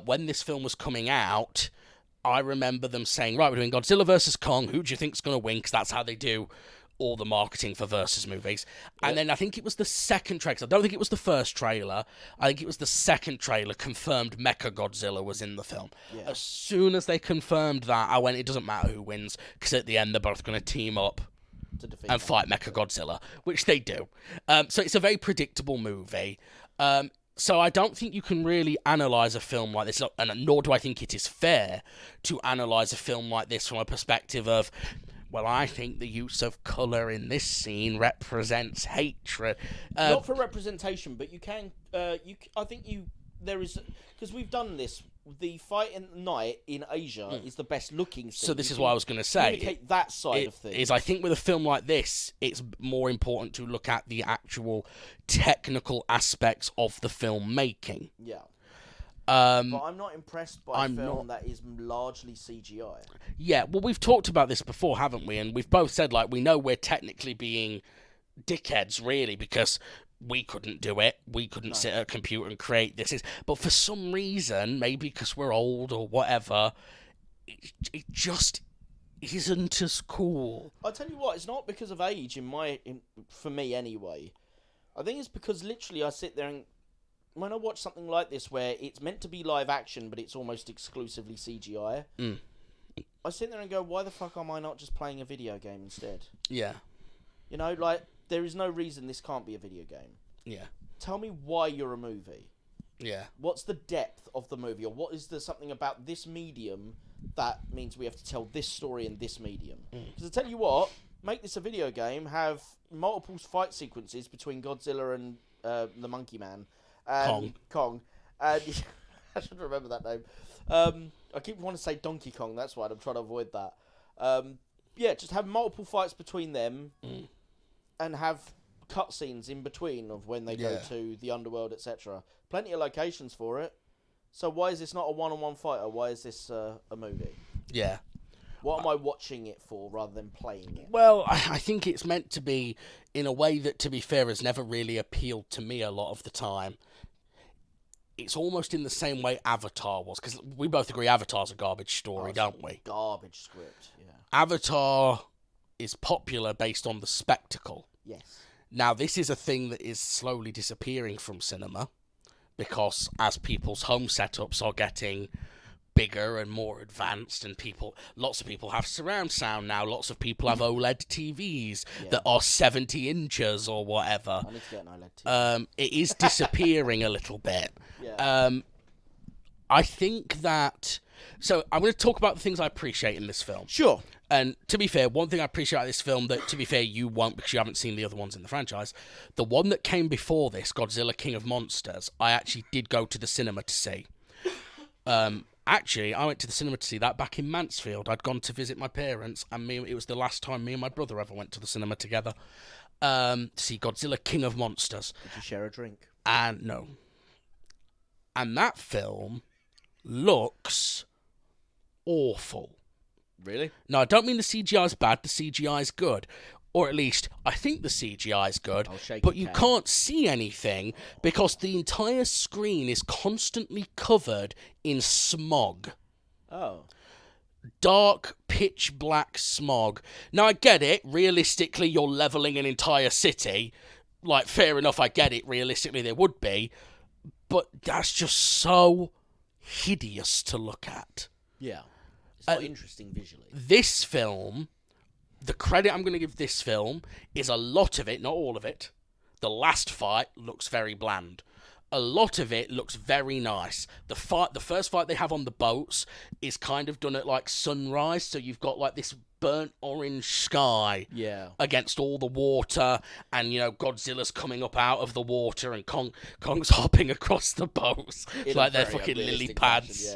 When this film was coming out, I remember them saying, right, we're doing Godzilla vs. Kong. Who do you think's going to win? Because that's how they do all the marketing for versus movies. And then I think it was the second trailer. I don't think it was the first trailer. I think it was the second trailer confirmed Mecha Godzilla was in the film. Yeah. As soon as they confirmed that, I went, it doesn't matter who wins, because at the end they're both going to team up and fight Mecha Godzilla, which they do. So it's a very predictable movie. So I don't think you can really analyse a film like this, and nor do I think it is fair to analyse a film like this from a perspective of, well, I think the use of colour in this scene represents hatred. Not for representation, but you can. I think you there is, because we've done this. The fight in night in Asia is the best looking thing. So this is what I was going to say. Communicate that side of things. I think with a film like this, it's more important to look at the actual technical aspects of the filmmaking. Yeah. But I'm not impressed by a film that is largely CGI. Yeah, well, we've talked about this before, haven't we? And we've both said, like, we know we're technically being dickheads, really, because we couldn't do it. We couldn't sit at a computer and create this. But for some reason, maybe because we're old or whatever, it just isn't as cool. I'll tell you what, it's not because of age, for me anyway. I think it's because literally I sit there and when I watch something like this where it's meant to be live action, but it's almost exclusively CGI, I sit there and go, why the fuck am I not just playing a video game instead? Yeah. You know, like, there is no reason this can't be a video game. Yeah. Tell me why you're a movie. Yeah. What's the depth of the movie? Or what is there something about this medium that means we have to tell this story in this medium? Because I tell you what, make this a video game, have multiple fight sequences between Godzilla and the Monkey Man. And Kong. And I should remember that name. I keep wanting to say Donkey Kong, that's why I'm trying to avoid that. Yeah, just have multiple fights between them. And have cutscenes in between of when they go to the underworld, etc. Plenty of locations for it. So why is this not a one-on-one fighter? Why is this a movie? Yeah. What am I watching it for rather than playing it? Well, I think it's meant to be in a way that, to be fair, has never really appealed to me a lot of the time. It's almost in the same way Avatar was, because we both agree Avatar's a garbage story, don't we? Garbage script, yeah. Avatar is popular based on the spectacle. Yes. Now, this is a thing that is slowly disappearing from cinema because as people's home setups are getting bigger and more advanced, and lots of people have surround sound now, lots of people have OLED TVs that are 70 inches or whatever. I need to get an OLED TV. It is disappearing a little bit. Yeah. I think that... So, I'm going to talk about the things I appreciate in this film. Sure. And to be fair, one thing I appreciate about this film that, to be fair, you won't because you haven't seen the other ones in the franchise, the one that came before this, Godzilla King of Monsters, I actually did go to the cinema to see. Actually, I went to the cinema to see that back in Mansfield. I'd gone to visit my parents, and it was the last time me and my brother ever went to the cinema together to see Godzilla King of Monsters. Did you share a drink? And no. And that film looks awful. Really? No, I don't mean the CGI is bad. The CGI is good. Or at least, I think the CGI is good. But you can't see anything because the entire screen is constantly covered in smog. Oh. Dark, pitch black smog. Now, I get it. Realistically, you're levelling an entire city. Like, fair enough, I get it. Realistically, there would be. But that's just so hideous to look at. Yeah. It's not interesting visually. This film, the credit I'm going to give this film is a lot of it, not all of it. The last fight looks very bland. A lot of it looks very nice. The first fight they have on the boats is kind of done at like sunrise, so you've got like this burnt orange sky against all the water, and you know Godzilla's coming up out of the water, and Kong's hopping across the boats like they're fucking lily pads.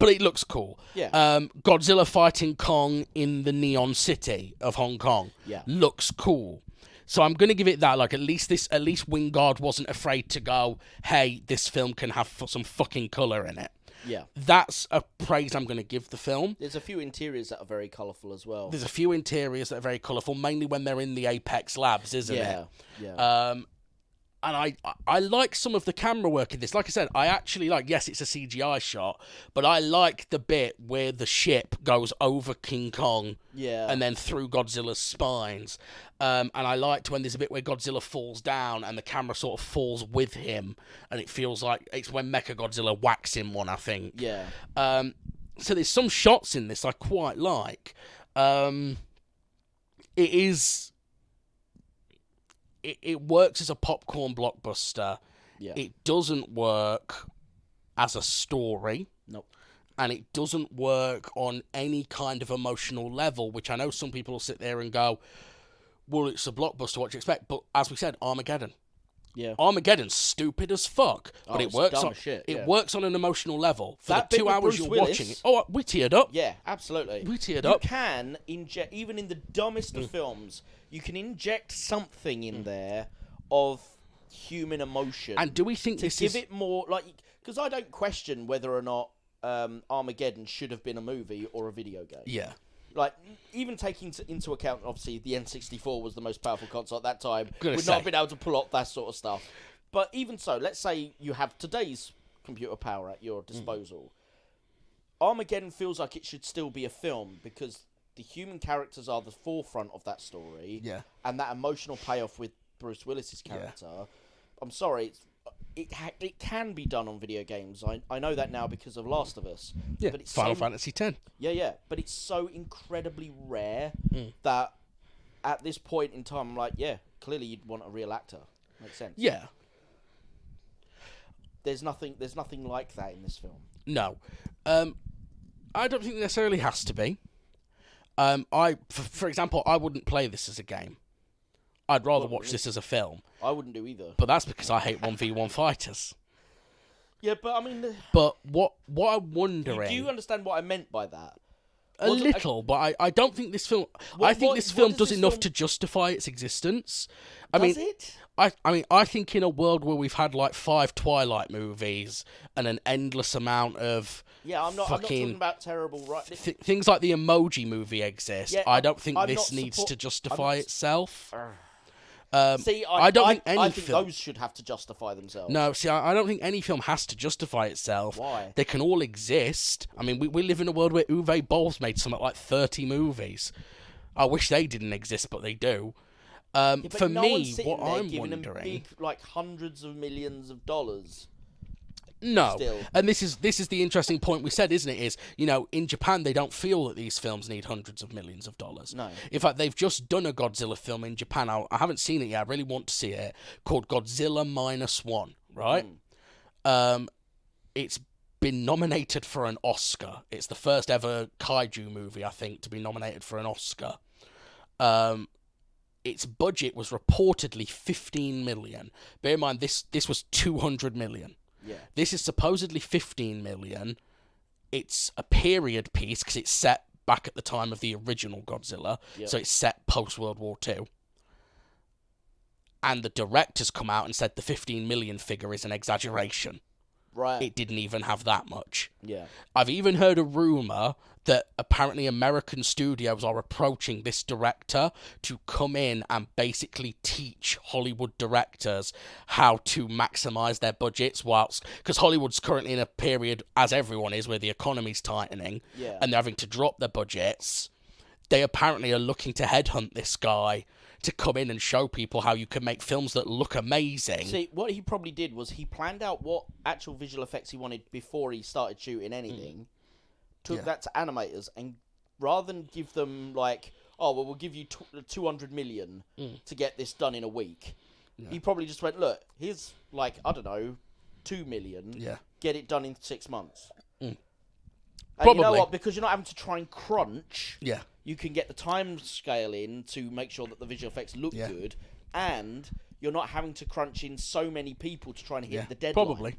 But it looks cool. Yeah. Godzilla fighting Kong in the Neon City of Hong Kong looks cool. So I'm going to give it that. Like, at least Wingard wasn't afraid to go, hey, this film can have some fucking colour in it. Yeah. That's a praise I'm going to give the film. There's a few interiors that are very colourful as well. There's a few interiors that are very colourful, mainly when they're in the Apex labs, isn't it? Yeah. And I like some of the camera work in this. Like I said, I actually like, yes, it's a CGI shot, but I like the bit where the ship goes over King Kong and then through Godzilla's spines. And I liked when there's a bit where Godzilla falls down and the camera sort of falls with him, and it feels like it's when Mechagodzilla whacks him one, I think. Yeah. So there's some shots in this I quite like. It works as a popcorn blockbuster. Yeah. It doesn't work as a story. Nope. And it doesn't work on any kind of emotional level, which I know some people will sit there and go, well, it's a blockbuster, what do you expect? But as we said, Armageddon. Yeah. Armageddon's stupid as fuck, but it's dumb as shit, it yeah. works on an emotional level. For That the bit 2 with hours Bruce you're Willis- watching it. Oh, we teared up. Yeah, absolutely. We teared You up. can inject, even in the dumbest of films, you can inject something in there of human emotion. And do we think to this give is... it more, like, because I don't question whether or not Armageddon should have been a movie or a video game. Yeah. Like, even taking into account, obviously, the N64 was the most powerful console at that time. Gonna Would say. not have been able to pull off that sort of stuff. But even so, let's say you have today's computer power at your disposal. Armageddon feels like it should still be a film because the human characters are the forefront of that story. Yeah. And that emotional payoff with Bruce Willis's character. Yeah. I'm sorry, it can be done on video games. I know that now because of Last of Us. Yeah, but it's Final Fantasy X. Yeah. But it's so incredibly rare that at this point in time, I'm like, yeah, clearly you'd want a real actor. Makes sense. Yeah. There's nothing like that in this film. No. I don't think it necessarily has to be. For example, I wouldn't play this as a game. I'd rather watch this as a film. I wouldn't do either. But that's because I hate 1v1 fighters. Yeah, but I mean... But what I'm wondering... Do you understand what I meant by that? A little, but I don't think this film... I think this film does enough to justify its existence. Does it? I think in a world where we've had like 5 Twilight movies and an endless amount of... Yeah, I'm not talking about terrible... things like the Emoji Movie exist. Yeah, I don't think this needs to justify itself. See, I don't think any I think film... those should have to justify themselves. No, see, I don't think any film has to justify itself. Why? They can all exist. I mean, we live in a world where Uwe Boll's made something like 30 movies. I wish they didn't exist, but they do. For me, what I'm wondering... Them big, like, hundreds of millions of dollars. No, Still. And this is the interesting point we said, isn't it? Is, you know, in Japan they don't feel that these films need hundreds of millions of dollars. No. In fact, they've just done a Godzilla film in Japan. I haven't seen it yet. I really want to see it. Called Godzilla -1. Right. It's been nominated for an Oscar. It's the first ever kaiju movie, I think, to be nominated for an Oscar. Its budget was reportedly 15 million. Bear in mind, this was 200 million. Yeah. This is supposedly 15 million. It's a period piece because it's set back at the time of the original Godzilla. Yep. So it's set post-World War II. And the directors come out and said the 15 million figure is an exaggeration. Right. It didn't even have that much. Yeah. I've even heard a rumour that apparently American studios are approaching this director to come in and basically teach Hollywood directors how to maximise their budgets whilst... Because Hollywood's currently in a period, as everyone is, where the economy's tightening and they're having to drop their budgets. They apparently are looking to headhunt this guy to come in and show people how you can make films that look amazing. See, what he probably did was he planned out what actual visual effects he wanted before he started shooting anything, took that to animators, and rather than give them, like, oh, well, we'll give you 200 million to get this done in a week, he probably just went, look, here's, like, I don't know, 2 million, get it done in 6 months. And Probably. you know what? Because you're not having to try and crunch, Yeah. you can get the time scale in to make sure that the visual effects look good, and you're not having to crunch in so many people to try and hit the deadline. Probably.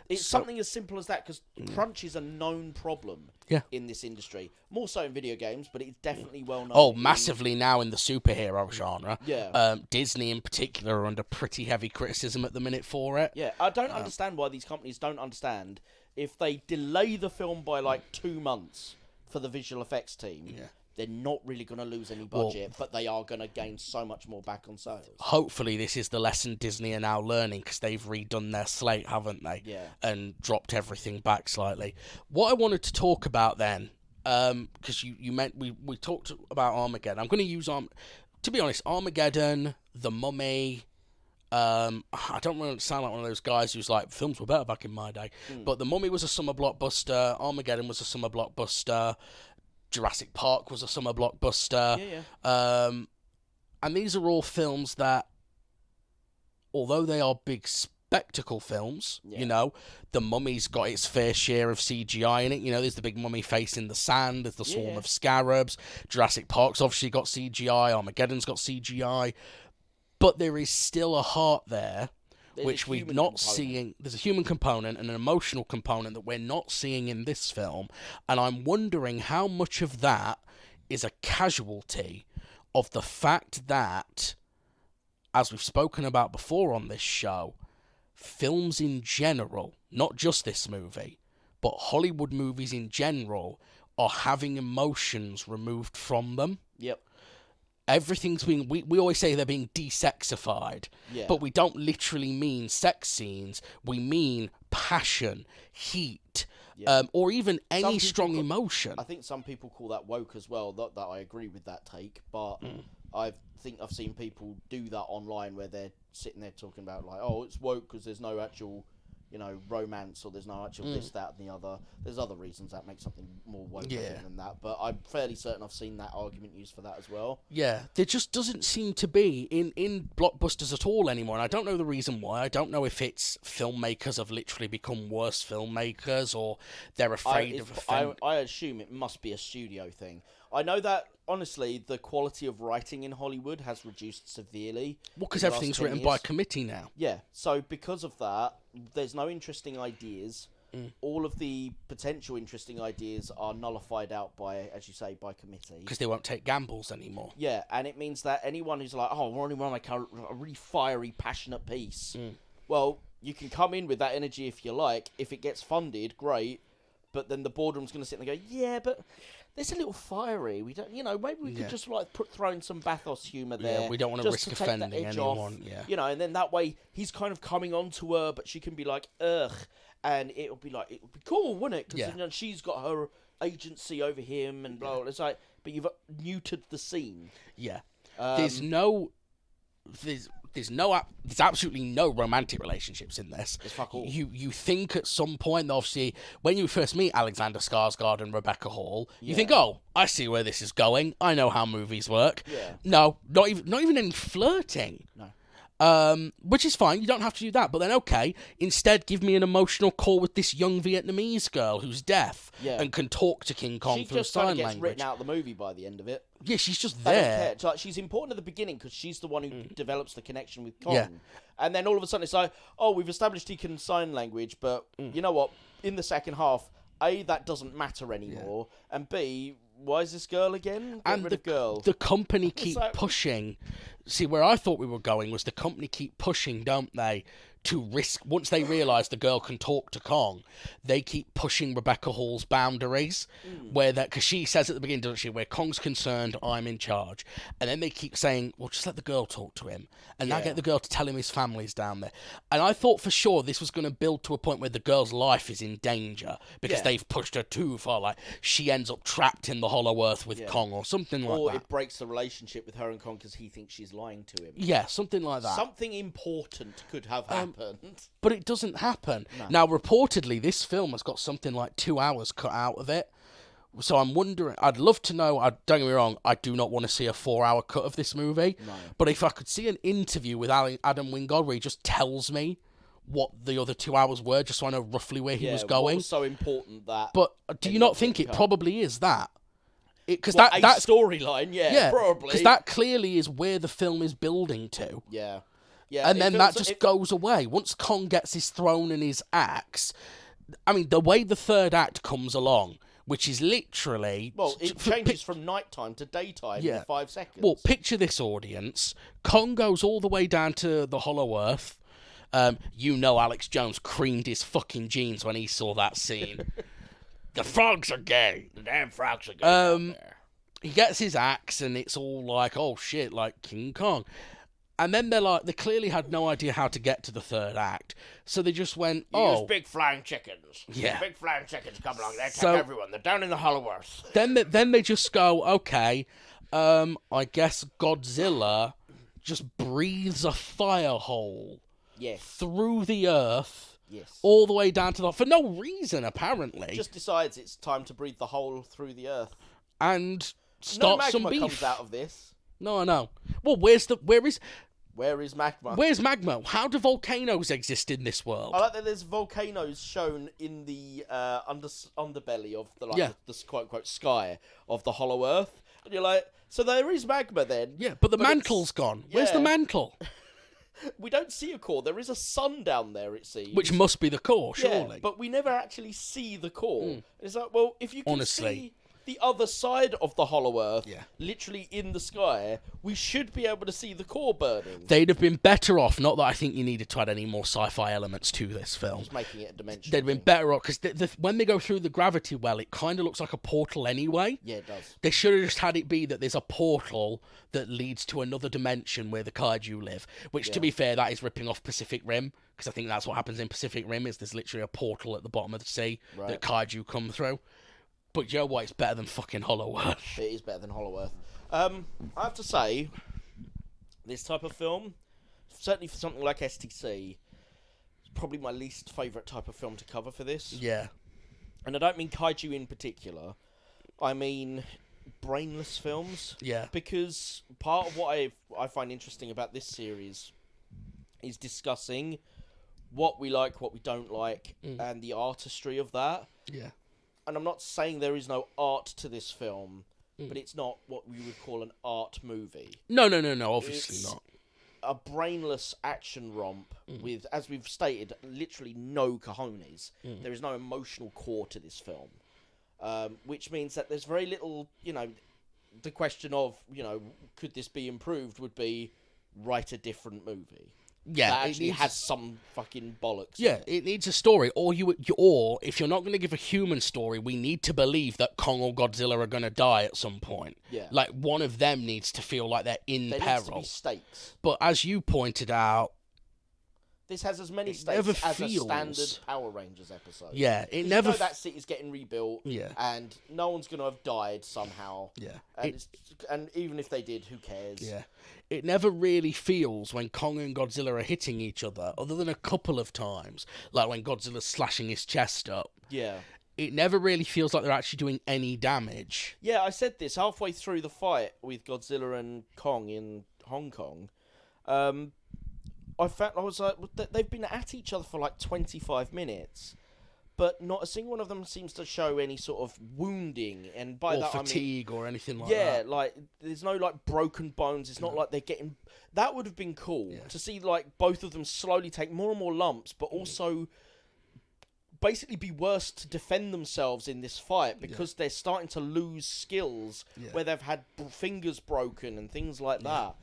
It's something as simple as that, because crunch is a known problem in this industry. More so in video games, but it's definitely well known. Oh, massively now in the superhero genre. Yeah. Disney in particular are under pretty heavy criticism at the minute for it. Yeah, I don't understand why these companies don't understand. If they delay the film by like 2 months for the visual effects team, they're not really going to lose any budget, but they are going to gain so much more back on sales. Hopefully this is the lesson Disney are now learning, because they've redone their slate, haven't they? Yeah. And dropped everything back slightly. What I wanted to talk about then, because you meant we talked about Armageddon. I'm going to use to be honest, Armageddon, The Mummy. I don't want to sound like one of those guys who's like, films were better back in my day. But The Mummy was a summer blockbuster. Armageddon was a summer blockbuster. Jurassic Park was a summer blockbuster. And these are all films that, although they are big spectacle films, you know, The Mummy's got its fair share of CGI in it. You know, there's the big mummy face in the sand, there's the swarm of scarabs. Jurassic Park's obviously got CGI, Armageddon's got CGI. But there is still a heart there There's which a we're human not component. seeing. There's a human component and an emotional component that we're not seeing in this film, and I'm wondering how much of that is a casualty of the fact that, as we've spoken about before on this show, films in general, not just this movie, but Hollywood movies in general, are having emotions removed from them. Yep. Everything's being... We always say they're being desexified, Yeah. but we don't literally mean sex scenes. We mean passion, heat, Yeah. or even Some any people strong ca- emotion. I think some people call that woke as well. Not that I agree with that take, but I think I've seen people do that online where they're sitting there talking about like, oh, it's woke because there's no actual, romance, or there's no actual this, that, and the other. There's other reasons that make something more woke I think, than that, but I'm fairly certain I've seen that argument used for that as well. Yeah, there just doesn't seem to be in blockbusters at all anymore, and I don't know the reason why. I don't know if it's filmmakers have literally become worse filmmakers, or they're afraid of offending. I assume it must be a studio thing. I know that, honestly, the quality of writing in Hollywood has reduced severely. Well, because in the last everything's 10 written by years. committee now. Yeah, so because of that, there's no interesting ideas. All of the potential interesting ideas are nullified out by, as you say, by committee. Because they won't take gambles anymore. Yeah, and it means that anyone who's like, oh, I want to make a really fiery, passionate piece. Well, you can come in with that energy if you like. If it gets funded, great. But then the boardroom's going to sit and go, yeah, but there's a little fiery. We don't, maybe we could just like throw in some bathos humour there. Yeah, we don't want to just risk take the offending edge anyone. off, Yeah. and then that way he's kind of coming on to her, but she can be like, ugh, and it would be cool, wouldn't it? Because she's got her agency over him, and blah, blah. It's like, but you've neutered the scene. Yeah. There's absolutely no romantic relationships in this. It's fuck all. You think at some point, obviously, when you first meet Alexander Skarsgård and Rebecca Hall, you think, oh, I see where this is going. I know how movies work. Yeah. No, not even any flirting. No. Which is fine. You don't have to do that. But then, okay, instead, give me an emotional call with this young Vietnamese girl who's deaf and can talk to King Kong She through just sign kind of gets language. written out of the movie by the end of it. Yeah, she's just They don't there. care. It's like, she's important at the beginning because she's the one who develops the connection with Kong. Yeah. And then all of a sudden it's like, oh, we've established he can sign language, but you know what? In the second half, A, that doesn't matter anymore, and B, why is this girl again? Get And rid of girl. the company keep like- pushing. See, where I thought we were going was the company keep pushing, don't they, to risk... Once they realise the girl can talk to Kong, they keep pushing Rebecca Hall's boundaries, where that... Because she says at the beginning, doesn't she, where Kong's concerned, I'm in charge. And then they keep saying, well, just let the girl talk to him. And now get the girl to tell him his family's down there. And I thought for sure this was going to build to a point where the girl's life is in danger, because they've pushed her too far. Like, she ends up trapped in the Hollow Earth with Kong, or something like or that. it breaks the relationship with her and Kong because he thinks she's lying to him. Yeah, something like that. Something important could have happened. But it doesn't happen. Now, reportedly, this film has got something like 2 hours cut out of it. So I'm wondering, I'd love to know, don't get me wrong, I do not want to see a 4-hour cut of this movie. No. But if I could see an interview with Adam Wingard where he just tells me what the other 2 hours were, just so I know roughly where he was going. What was so important that... But do you not think it probably is that? Because that's that's storyline, probably. Because that clearly is where the film is building to. Yeah. Yeah, and then that just goes away. Once Kong gets his throne and his axe, I mean, the way the third act comes along, which is literally... Well, it changes from nighttime to daytime in 5 seconds. Well, picture this audience. Kong goes all the way down to the Hollow Earth. Alex Jones creamed his fucking jeans when he saw that scene. The frogs are gay. The damn frogs are gay out there. He gets his axe and it's all like, oh shit, like King Kong. And then they clearly had no idea how to get to the third act. So they just went, use big flying chickens. Yeah. Big flying chickens come along. They attack everyone. They're down in the Hollow Earth. Then they just go, okay, I guess Godzilla just breathes a fire hole through the earth all the way down to the... For no reason, apparently. Just decides it's time to breathe the hole through the earth. And start some beef. No magma comes out of this. No, I know. Well, where is magma? Where's magma? How do volcanoes exist in this world? I like that there's volcanoes shown in the underbelly of the quote unquote sky of the Hollow Earth, and you're like, so there is magma then? Yeah, but the mantle's gone. Where's the mantle? we don't see a core. There is a sun down there, it seems. Which must be the core, surely. Yeah, but we never actually see the core. It's like, well, if you can see the other side of the Hollow Earth, literally in the sky, we should be able to see the core burning. They'd have been better off, not that I think you needed to add any more sci-fi elements to this film. Just making it a dimension. They'd have been better off, because when they go through the gravity well, it kind of looks like a portal anyway. Yeah, it does. They should have just had it be that there's a portal that leads to another dimension where the kaiju live, which, to be fair, that is ripping off Pacific Rim, because I think that's what happens in Pacific Rim, is there's literally a portal at the bottom of the sea that kaiju come through. But you know what? It's better than fucking Hollow Earth. It is better than Hollow Earth. I have to say, this type of film, certainly for something like STC, is probably my least favourite type of film to cover for this. Yeah. And I don't mean kaiju in particular. I mean brainless films. Yeah. Because part of what I find interesting about this series is discussing what we like, what we don't like, and the artistry of that. Yeah. And I'm not saying there is no art to this film, but it's not what we would call an art movie. No, obviously It's not. a brainless action romp with, as we've stated, literally no cojones. There is no emotional core to this film, which means that there's very little, the question of, could this be improved would be, write a different movie. Yeah, that actually has some fucking bollocks. Yeah, it needs a story, or if you're not going to give a human story, we need to believe that Kong or Godzilla are going to die at some point. Yeah, like one of them needs to feel like they're in peril. There needs to be stakes. But as you pointed out, this has as many stakes as a standard Power Rangers episode. Yeah, it never. You know that city's getting rebuilt. Yeah, and no one's going to have died somehow. Yeah, and even if they did, who cares? Yeah, it never really feels when Kong and Godzilla are hitting each other, other than a couple of times, like when Godzilla's slashing his chest up. Yeah. It never really feels like they're actually doing any damage. Yeah, I said this halfway through the fight with Godzilla and Kong in Hong Kong. I was like, they've been at each other for like 25 minutes, but not a single one of them seems to show any sort of wounding, and by that fatigue I mean, or anything like that. that. Yeah, like there's no like broken bones. It's not like they're getting. That would have been cool to see, like both of them slowly take more and more lumps, but also basically be worse to defend themselves in this fight because they're starting to lose skills where they've had fingers broken and things like that.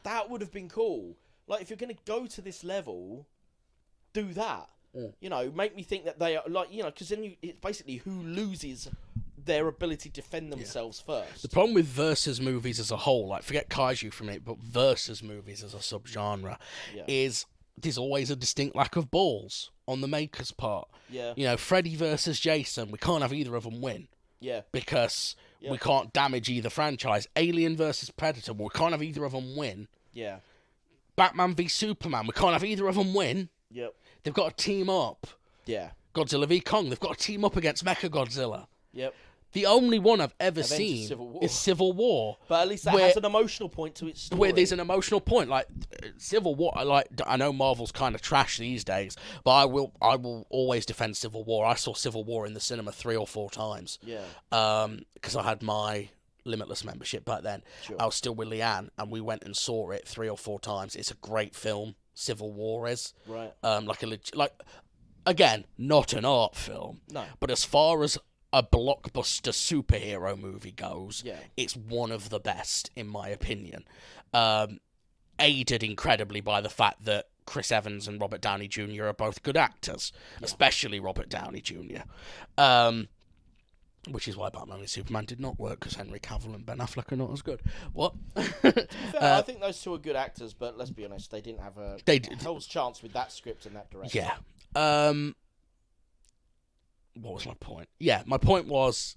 That would have been cool. Like, if you're going to go to this level, do that. Make me think that they are, like, because then it's basically who loses their ability to defend themselves first. The problem with versus movies as a whole, like, forget kaiju from it, but versus movies as a subgenre, is there's always a distinct lack of balls on the maker's part. Yeah. Freddy versus Jason, we can't have either of them win. Yeah. Because we can't damage either franchise. Alien versus Predator, we can't have either of them win. Yeah. Batman v Superman, we can't have either of them win. Yep. They've got to team up. Yeah. Godzilla v Kong, they've got to team up against Mechagodzilla. Yep. The only one I've ever seen is Civil War. But at least that has an emotional point to its story. Where there's an emotional point. Like, Civil War, I know Marvel's kind of trash these days, but I will always defend Civil War. I saw Civil War in the cinema 3 or 4 times. Yeah. Because I had my Limitless membership back then. Sure. I was still with Leanne, and we went and saw it 3 or 4 times. It's a great film. Civil War is. Right. Again, not an art film. No. But as far as a blockbuster superhero movie goes, it's one of the best, in my opinion. Aided incredibly by the fact that Chris Evans and Robert Downey Jr. are both good actors, especially Robert Downey Jr. Which is why Batman and Superman did not work, because Henry Cavill and Ben Affleck are not as good. What? I think those two are good actors, but let's be honest, they didn't have a hell's chance with that script and that direction. Yeah. What was my point? Yeah, my point was,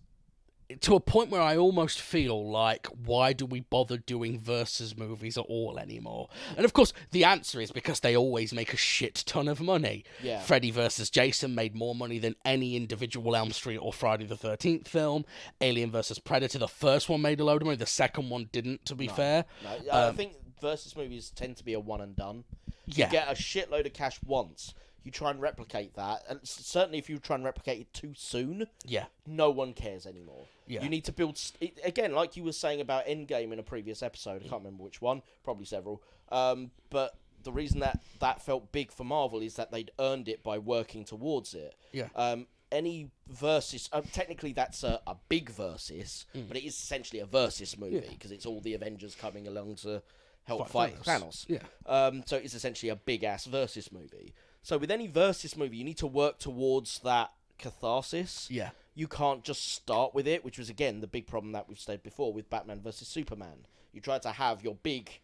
to a point where I almost feel like, why do we bother doing versus movies at all anymore? And of course, the answer is because they always make a shit ton of money. Yeah. Freddy versus Jason made more money than any individual Elm Street or Friday the 13th film. Alien versus Predator, the first one made a load of money, the second one didn't, to be fair. No, I think versus movies tend to be a one and done. Yeah. You get a shitload of cash once. You try and replicate that, and certainly if you try and replicate it too soon, no one cares anymore. Yeah. You need to build again, like you were saying about Endgame in a previous episode. I can't remember which one, probably several. But the reason that felt big for Marvel is that they'd earned it by working towards it. Yeah. Any versus, technically that's a big versus, but it is essentially a versus movie because it's all the Avengers coming along to help fight Thanos. Yeah. So it's essentially a big ass versus movie. So with any versus movie, you need to work towards that catharsis. Yeah. You can't just start with it, which was again the big problem that we've stated before with Batman versus Superman. You try to have your big,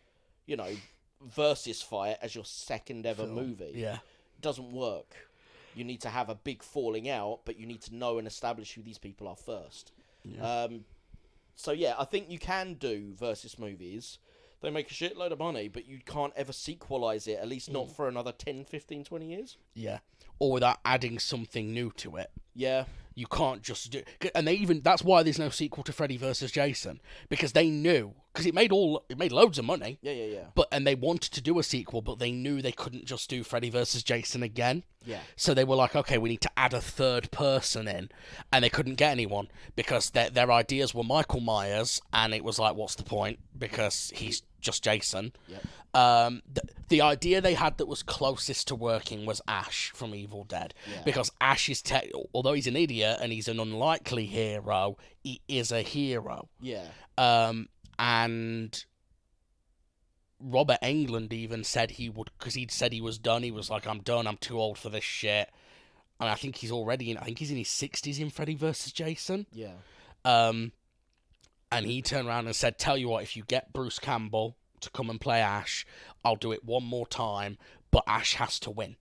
versus fight as your second ever movie. Yeah. It doesn't work. You need to have a big falling out, but you need to know and establish who these people are first. Yeah. So yeah, I think you can do versus movies. They make a shitload of money, but you can't ever sequelize it, at least not for another 10, 15, 20 years. Yeah. Or without adding something new to it. Yeah. You can't just do... And that's why there's no sequel to Freddy vs. Jason. Because they knew... Because it made loads of money. Yeah. And they wanted to do a sequel, but they knew they couldn't just do Freddy vs. Jason again. Yeah. So they were like, okay, we need to add a third person in. And they couldn't get anyone. Because their ideas were Michael Myers, and it was like, what's the point? Because he's just Jason. Yep. The idea they had that was closest to working was Ash from Evil Dead. Yeah. Because Ash is, although he's an idiot and he's an unlikely hero, he is a hero. Yeah. And Robert Englund even said he would, because he'd said he was done. He was like, I'm done, I'm too old for this shit. And I think he's already I think he's in his 60s in Freddy vs. Jason. Yeah. And he turned around and said, tell you what, if you get Bruce Campbell to come and play Ash, I'll do it one more time, but Ash has to win.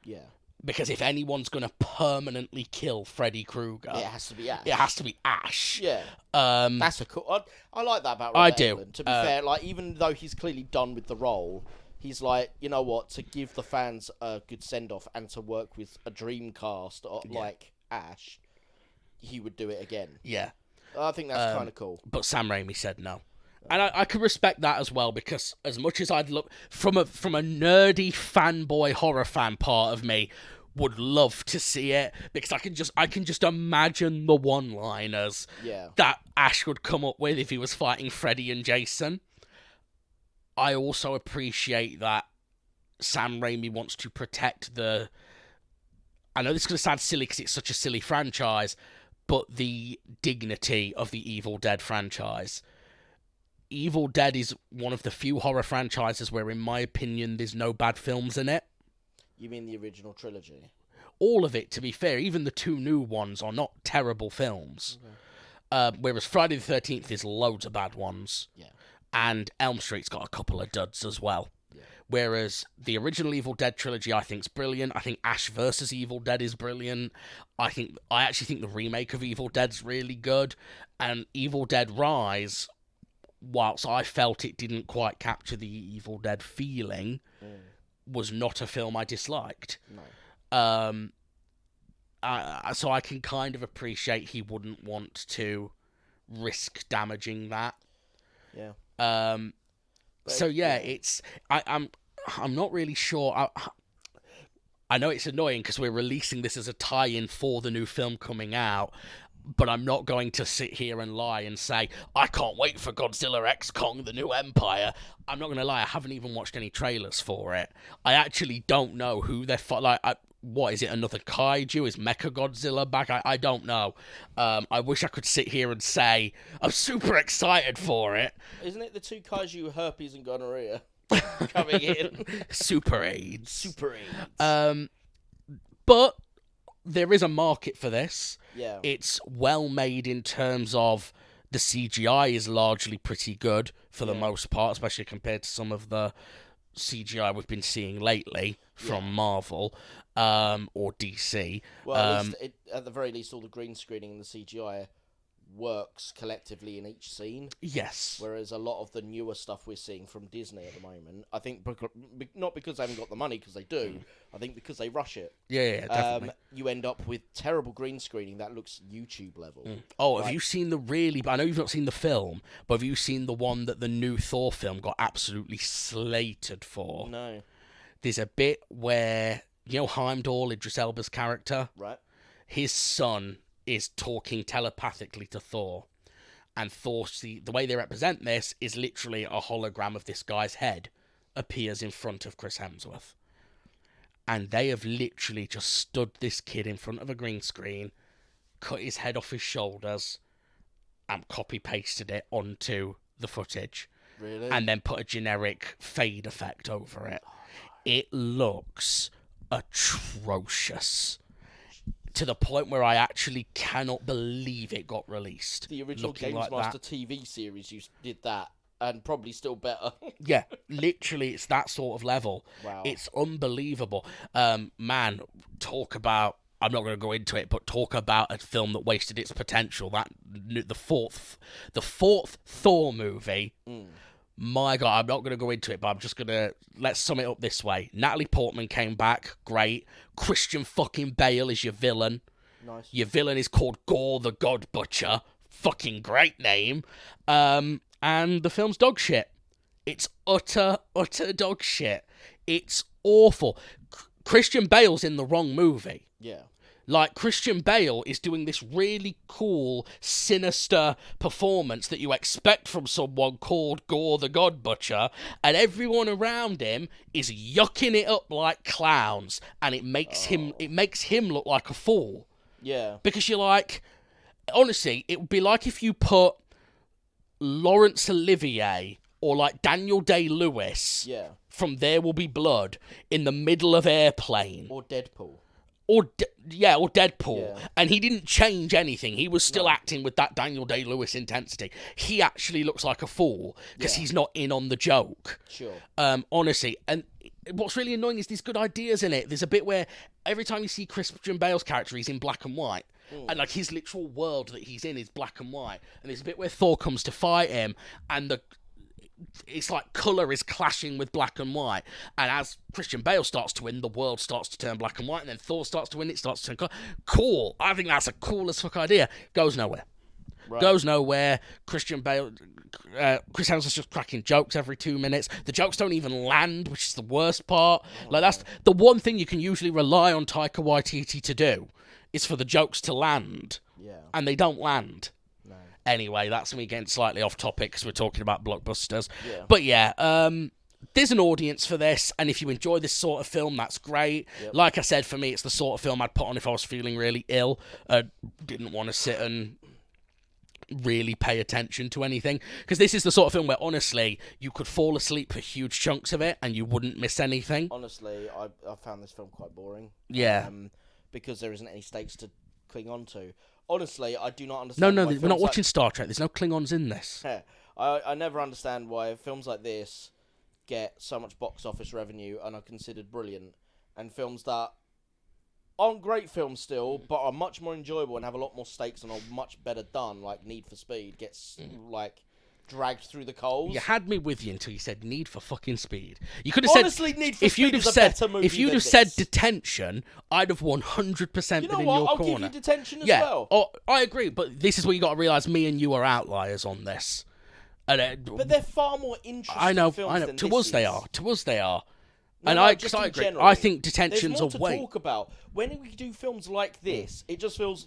Yeah. Because if anyone's going to permanently kill Freddy Krueger... It has to be Ash. It has to be Ash. Yeah. That's a cool... I like that about Robert I do. Englund. To be fair, even though he's clearly done with the role, he's like, you know what, to give the fans a good send-off and to work with a dream cast like Ash, he would do it again. Yeah. I think that's kind of cool. But Sam Raimi said no. And I can respect that as well, because as much as I'd look... From a nerdy fanboy horror fan part of me would love to see it, because I can just imagine the one-liners that Ash would come up with if he was fighting Freddy and Jason. I also appreciate that Sam Raimi wants to protect the... I know this is going to sound silly because it's such a silly franchise, but the dignity of the Evil Dead franchise. Evil Dead is one of the few horror franchises where, in my opinion, there's no bad films in it. You mean the original trilogy? All of it, to be fair. Even the two new ones are not terrible films. Okay. Whereas Friday the 13th, there's loads of bad ones. Yeah. And Elm Street's got a couple of duds as well. Yeah. Whereas the original Evil Dead trilogy, I think, is brilliant. I think Ash vs. Evil Dead is brilliant. I actually think the remake of Evil Dead's really good. And Evil Dead Rise, whilst I felt it didn't quite capture the Evil Dead feeling, was not a film I disliked. No. So I can kind of appreciate he wouldn't want to risk damaging that. Yeah. So yeah, it's I'm not really sure. I know it's annoying because we're releasing this as a tie-in for the new film coming out, but I'm not going to sit here and lie and say, I can't wait for Godzilla X Kong, the new Empire. I'm not going to lie, I haven't even watched any trailers for it. I actually don't know who they're... what, is it another kaiju? Is Mechagodzilla back? I don't know. I wish I could sit here and say, I'm super excited for it. Isn't it the two kaiju, herpes and gonorrhea, coming in? Super AIDS. Super AIDS. But there is a market for this. Yeah. It's well made in terms of the CGI is largely pretty good for the most part, especially compared to some of the CGI we've been seeing lately from Marvel or DC. Well, at the very least, all the green screening and the CGI works collectively in each scene. Yes. Whereas a lot of the newer stuff we're seeing from Disney at the moment, I think, not because they haven't got the money, because they do, I think because they rush it. Yeah, definitely. You end up with terrible green screening that looks YouTube level. Oh, have you seen I know you've not seen the film, but have you seen the one that the new Thor film got absolutely slated for? No. There's a bit where, Heimdall, Idris Elba's character? Right. His son is talking telepathically to Thor. And Thor, the way they represent this is literally a hologram of this guy's head appears in front of Chris Hemsworth. And they have literally just stood this kid in front of a green screen, cut his head off his shoulders, and copy-pasted it onto the footage. Really? And then put a generic fade effect over it. It looks atrocious. To the point where I actually cannot believe it got released. The original looking Games like Master TV series, you did that, and probably still better. Yeah, literally, it's that sort of level. Wow. It's unbelievable. Man, talk about... I'm not going to go into it, but talk about a film that wasted its potential. The fourth Thor movie. My God, I'm not going to go into it, but I'm just going to... Let's sum it up this way. Natalie Portman came back. Great. Christian fucking Bale is your villain. Nice. Your villain is called Gore the God Butcher. Fucking great name. And the film's dog shit. It's utter dog shit. It's awful. Christian Bale's in the wrong movie. Yeah. Like, Christian Bale is doing this really cool, sinister performance that you expect from someone called Gore the God Butcher, and everyone around him is yucking it up like clowns, and it makes him look like a fool. Yeah. Because you're like, honestly, it would be like if you put Laurence Olivier or like Daniel Day-Lewis from There Will Be Blood in the middle of Airplane. Or Deadpool. Or Deadpool. Yeah. And he didn't change anything. He was still acting with that Daniel Day-Lewis intensity. He actually looks like a fool because he's not in on the joke. Sure. Honestly. And what's really annoying is there's good ideas in it. There's a bit where every time you see Christian Bale's character, he's in black and white. And like his literal world that he's in is black and white. And there's a bit where Thor comes to fight him, and it's like colour is clashing with black and white. And as Christian Bale starts to win, the world starts to turn black and white. And then Thor starts to win, it starts to turn colour. Cool. I think that's a cool as fuck idea. Goes nowhere. Right. Goes nowhere. Christian Bale... Chris Hemsworth's just cracking jokes every 2 minutes. The jokes don't even land, which is the worst part. Like, that's the one thing you can usually rely on Taika Waititi to do, is for the jokes to land. Yeah. And they don't land. Anyway, that's me getting slightly off topic because we're talking about blockbusters. Yeah. But yeah, there's an audience for this, and if you enjoy this sort of film, that's great. Yep. Like I said, for me, it's the sort of film I'd put on if I was feeling really ill. Didn't want to sit and really pay attention to anything. Because this is the sort of film where, honestly, you could fall asleep for huge chunks of it, and you wouldn't miss anything. Honestly, I found this film quite boring. Yeah. Because there isn't any stakes to cling on to. Honestly, I do not understand. No, we're not watching Star Trek. There's no Klingons in this. Yeah, I never understand why films like this get so much box office revenue and are considered brilliant, and films that aren't great films still, but are much more enjoyable and have a lot more stakes and are much better done, like Need for Speed, gets like dragged through the coals. You had me with you until you said Need for fucking Speed. You could have Honestly, said Need for Speed is a better movie. If you'd have said Detention, I'd have 100% been in your I'll corner. give you Detention as well. Oh, I agree, but this is where you got to realise me and you are outliers on this. And, but they're far more interesting. I know. Than To us, they are. To us, they are. No, and I agree. general, I think Detention's there's more a to talk about. When we do films like this, it just feels,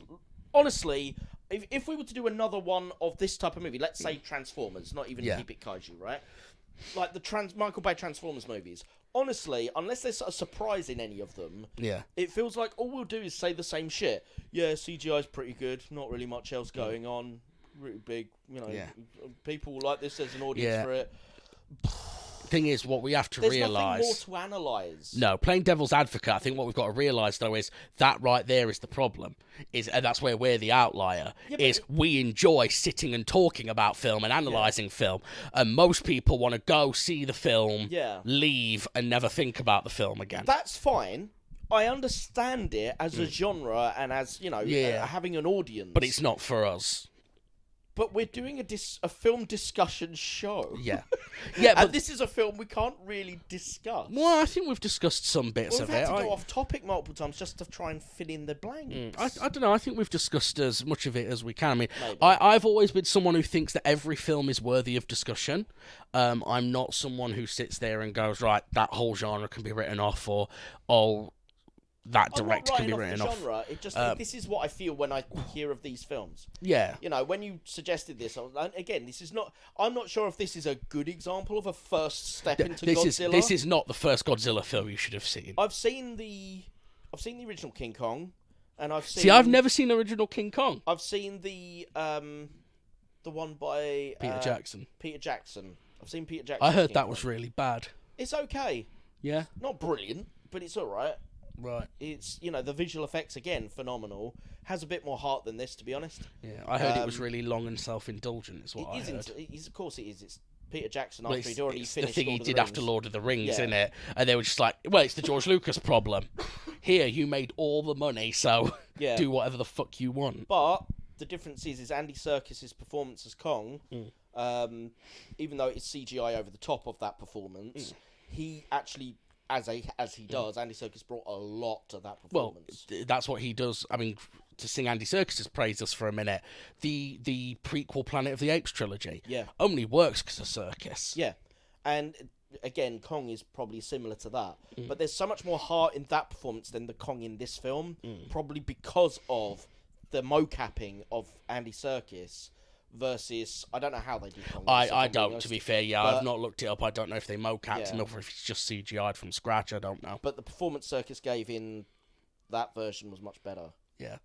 honestly, if we were to do another one of this type of movie, let's say Transformers, not even keep it kaiju, right? Like the Michael Bay Transformers movies. Honestly, unless there's a surprise in any of them, it feels like all we'll do is say the same shit. Yeah, CGI's pretty good. Not really much else going on. Really big, people like this. There's an audience for it. Thing is, what we have to realise... There's nothing more to analyse. No, playing devil's advocate, I think what we've got to realise, though, is that right there is the problem. And that's where we're the outlier, we enjoy sitting and talking about film and analysing film. And most people want to go see the film, leave, and never think about the film again. That's fine. I understand it as a genre and as, having an audience. But it's not for us. But we're doing a film discussion show. Yeah. But this is a film we can't really discuss. Well, I think we've discussed some bits of it. We've had to go off topic multiple times just to try and fill in the blanks. I don't know. I think we've discussed as much of it as we can. I mean, I've always been someone who thinks that every film is worthy of discussion. I'm not someone who sits there and goes, right, that whole genre can be written off, or, that I'm direct not can be writing written off off. the genre. It just this is what I feel when I hear of these films. Yeah. You know, when you suggested this, and again, this is not. I'm not sure if this is a good example of a first step into Godzilla. This is not the first Godzilla film you should have seen. I've seen the original King Kong, and I've seen. See, I've never seen original King Kong. I've seen the one by Peter Jackson. Peter Jackson. I've seen Peter Jackson. I heard King that Kong. was really bad. It's okay. Yeah. Not brilliant, but it's all right. Right. It's, you know, the visual effects, again, phenomenal. Has a bit more heart than this, to be honest. Yeah, I heard it was really long and self-indulgent, is what I heard. Of course it is. It's Peter Jackson Well, after he'd already it's finished the thing Lord he of the did after Rings. Lord of the Rings, Yeah. isn't it? And they were just like, well, it's the George Lucas problem. Here, you made all the money, so Yeah. do whatever the fuck you want. But the difference is Andy Serkis's performance as Kong, even though it's CGI over the top of that performance, he actually, as he does, Andy Serkis brought a lot to that Well, performance. that's what he does. I mean, to sing Andy Serkis's praises for a minute, the prequel Planet of the Apes trilogy Yeah. only works because of Serkis. Yeah, and again, Kong is probably similar to that. But there's so much more heart in that performance than the Kong in this film, probably because of the mocapping of Andy Serkis versus, I don't know how they do Kong. I don't, to be fair, But- I've not looked it up. I don't know if they mocapped Yeah. him or if it's just CGI'd from scratch, I don't know. But the performance Serkis gave in that version was much better. Yeah.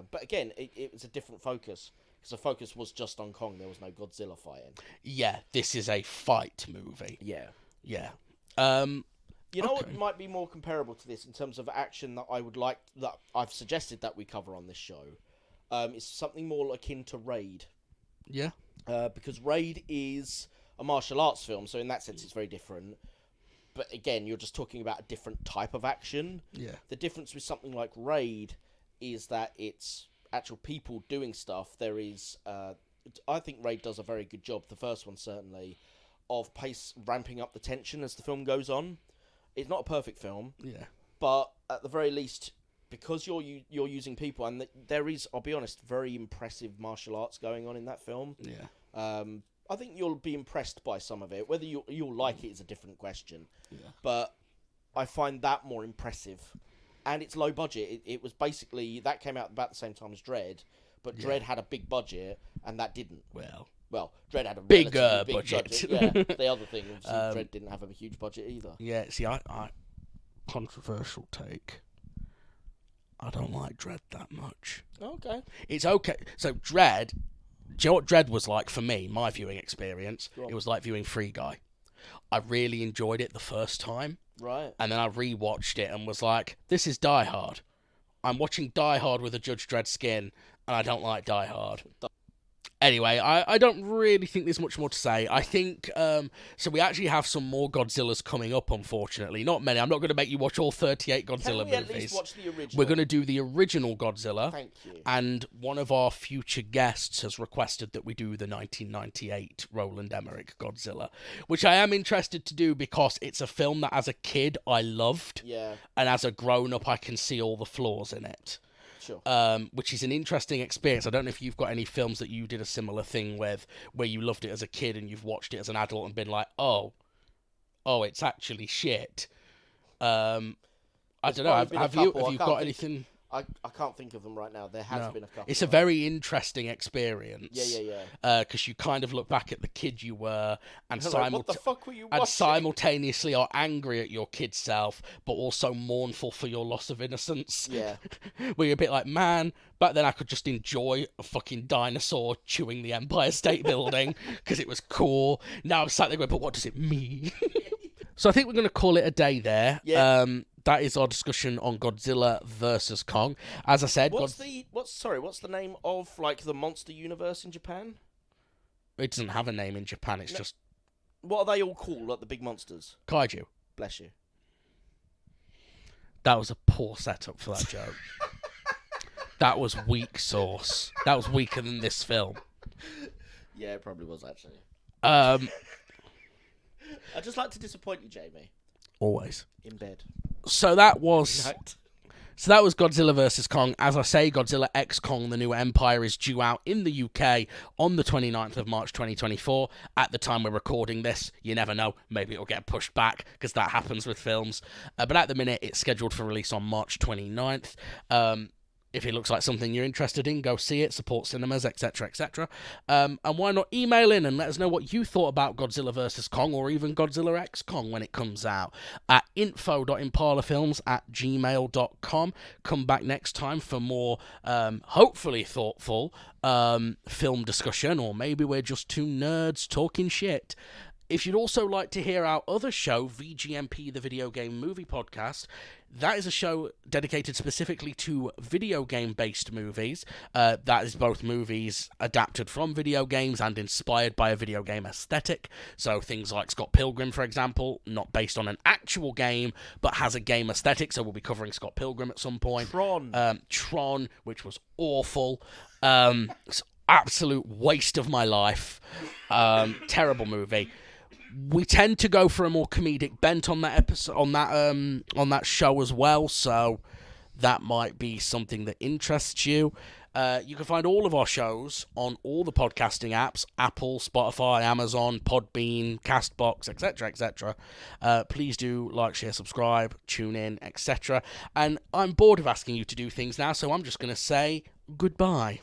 But again, it was a different focus. Because the focus was just on Kong. There was no Godzilla fighting. Yeah, this is a fight movie. Yeah. Yeah. You know Okay. what might be more comparable to this in terms of action that I would like, that I've suggested that we cover on this show, is something more akin to Raid. Yeah. Because Raid is a martial arts film, so in that sense it's very different. But again, you're just talking about a different type of action. Yeah. The difference with something like Raid is that it's actual people doing stuff. There is, I think Raid does a very good job, the first one certainly, of ramping up the tension as the film goes on. It's not a perfect film, Yeah. but at the very least, because you're using people, and there is, I'll be honest, very impressive martial arts going on in that film. Yeah. I think you'll be impressed by some of it. Whether you'll like it is a different question. Yeah. But I find that more impressive. And it's low budget. It was basically, that came out about the same time as Dredd, but Dredd had a big budget, and that didn't. Well, Dredd had a Bigger relatively big budget. Yeah, the other thing, obviously, Dredd didn't have a huge budget either. Yeah, see, I controversial take. I don't like Dredd that much. Okay. It's okay. So Dredd, do you know what Dredd was like for me, my viewing experience? Go on. It was like viewing Free Guy. I really enjoyed it the first time, Right. and then I rewatched it and was like, this is Die Hard. I'm watching Die Hard with a Judge Dredd skin, and I don't like Die Hard. Anyway, I don't really think there's much more to say. I think, so we actually have some more Godzillas coming up, unfortunately. Not many. I'm not going to make you watch all 38 Godzilla Can we movies. at least watch the original? We're going to do the original Godzilla. Thank you. And one of our future guests has requested that we do the 1998 Roland Emmerich Godzilla, which I am interested to do because it's a film that as a kid I loved, Yeah, and as a grown-up I can see all the flaws in it. sure. Which is an interesting experience. I don't know if you've got any films that you did a similar thing with, where you loved it as a kid and you've watched it as an adult and been like, oh, it's actually shit. I don't know. probably been a Have you couple. I can't got think- anything? I can't think of them right now. There has been a couple. It's a very interesting experience. Yeah. Because you kind of look back at the kid you were and, Like, what the fuck were you watching? simultaneously are angry at your kid self, but also mournful for your loss of innocence. Yeah. Where you're a bit like, man, back then I could just enjoy a fucking dinosaur chewing the Empire State Building because it was cool. Now I'm sat there going, but what does it mean? So I think we're going to call it a day there. Yeah. That is our discussion on Godzilla versus Kong. As I said, What's the name of like the monster universe in Japan? it doesn't have a name in Japan. It's just What are they all called? Like the big monsters? kaiju. Bless you. That was a poor setup for that joke. That was weak sauce. That was weaker than this film. Yeah, it probably was actually. Um, I'd just like to disappoint you, Jamie. always. In bed. So that was Night. So that was Godzilla vs. Kong. As I say, Godzilla X Kong, The New Empire, is due out in the UK on the 29th of March 2024. At the time we're recording this, you never know, maybe it'll get pushed back, because that happens with films. But at the minute, it's scheduled for release on March 29th. If it looks like something you're interested in, go see it, support cinemas, etc., etc. And why not email in and let us know what you thought about Godzilla vs. Kong, or even Godzilla X Kong when it comes out, at info.impalafilms@gmail.com. Come back next time for more, hopefully thoughtful, film discussion, or maybe we're just two nerds talking shit. If you'd also like to hear our other show, VGMP, the Video Game Movie Podcast, that is a show dedicated specifically to video game-based movies. That is both movies adapted from video games and inspired by a video game aesthetic. So things like Scott Pilgrim, for example, not based on an actual game, but has a game aesthetic. So we'll be covering Scott Pilgrim at some point. Tron, which was awful. It's absolute waste of my life. Terrible movie. We tend to go for a more comedic bent on that episode, on that show as well, so that might be something that interests you. You can find all of our shows on all the podcasting apps: Apple, Spotify, Amazon, Podbean, Castbox, etc., etc. Please do like, share, subscribe, tune in, etc. And I'm bored of asking you to do things now, so I'm just going to say goodbye.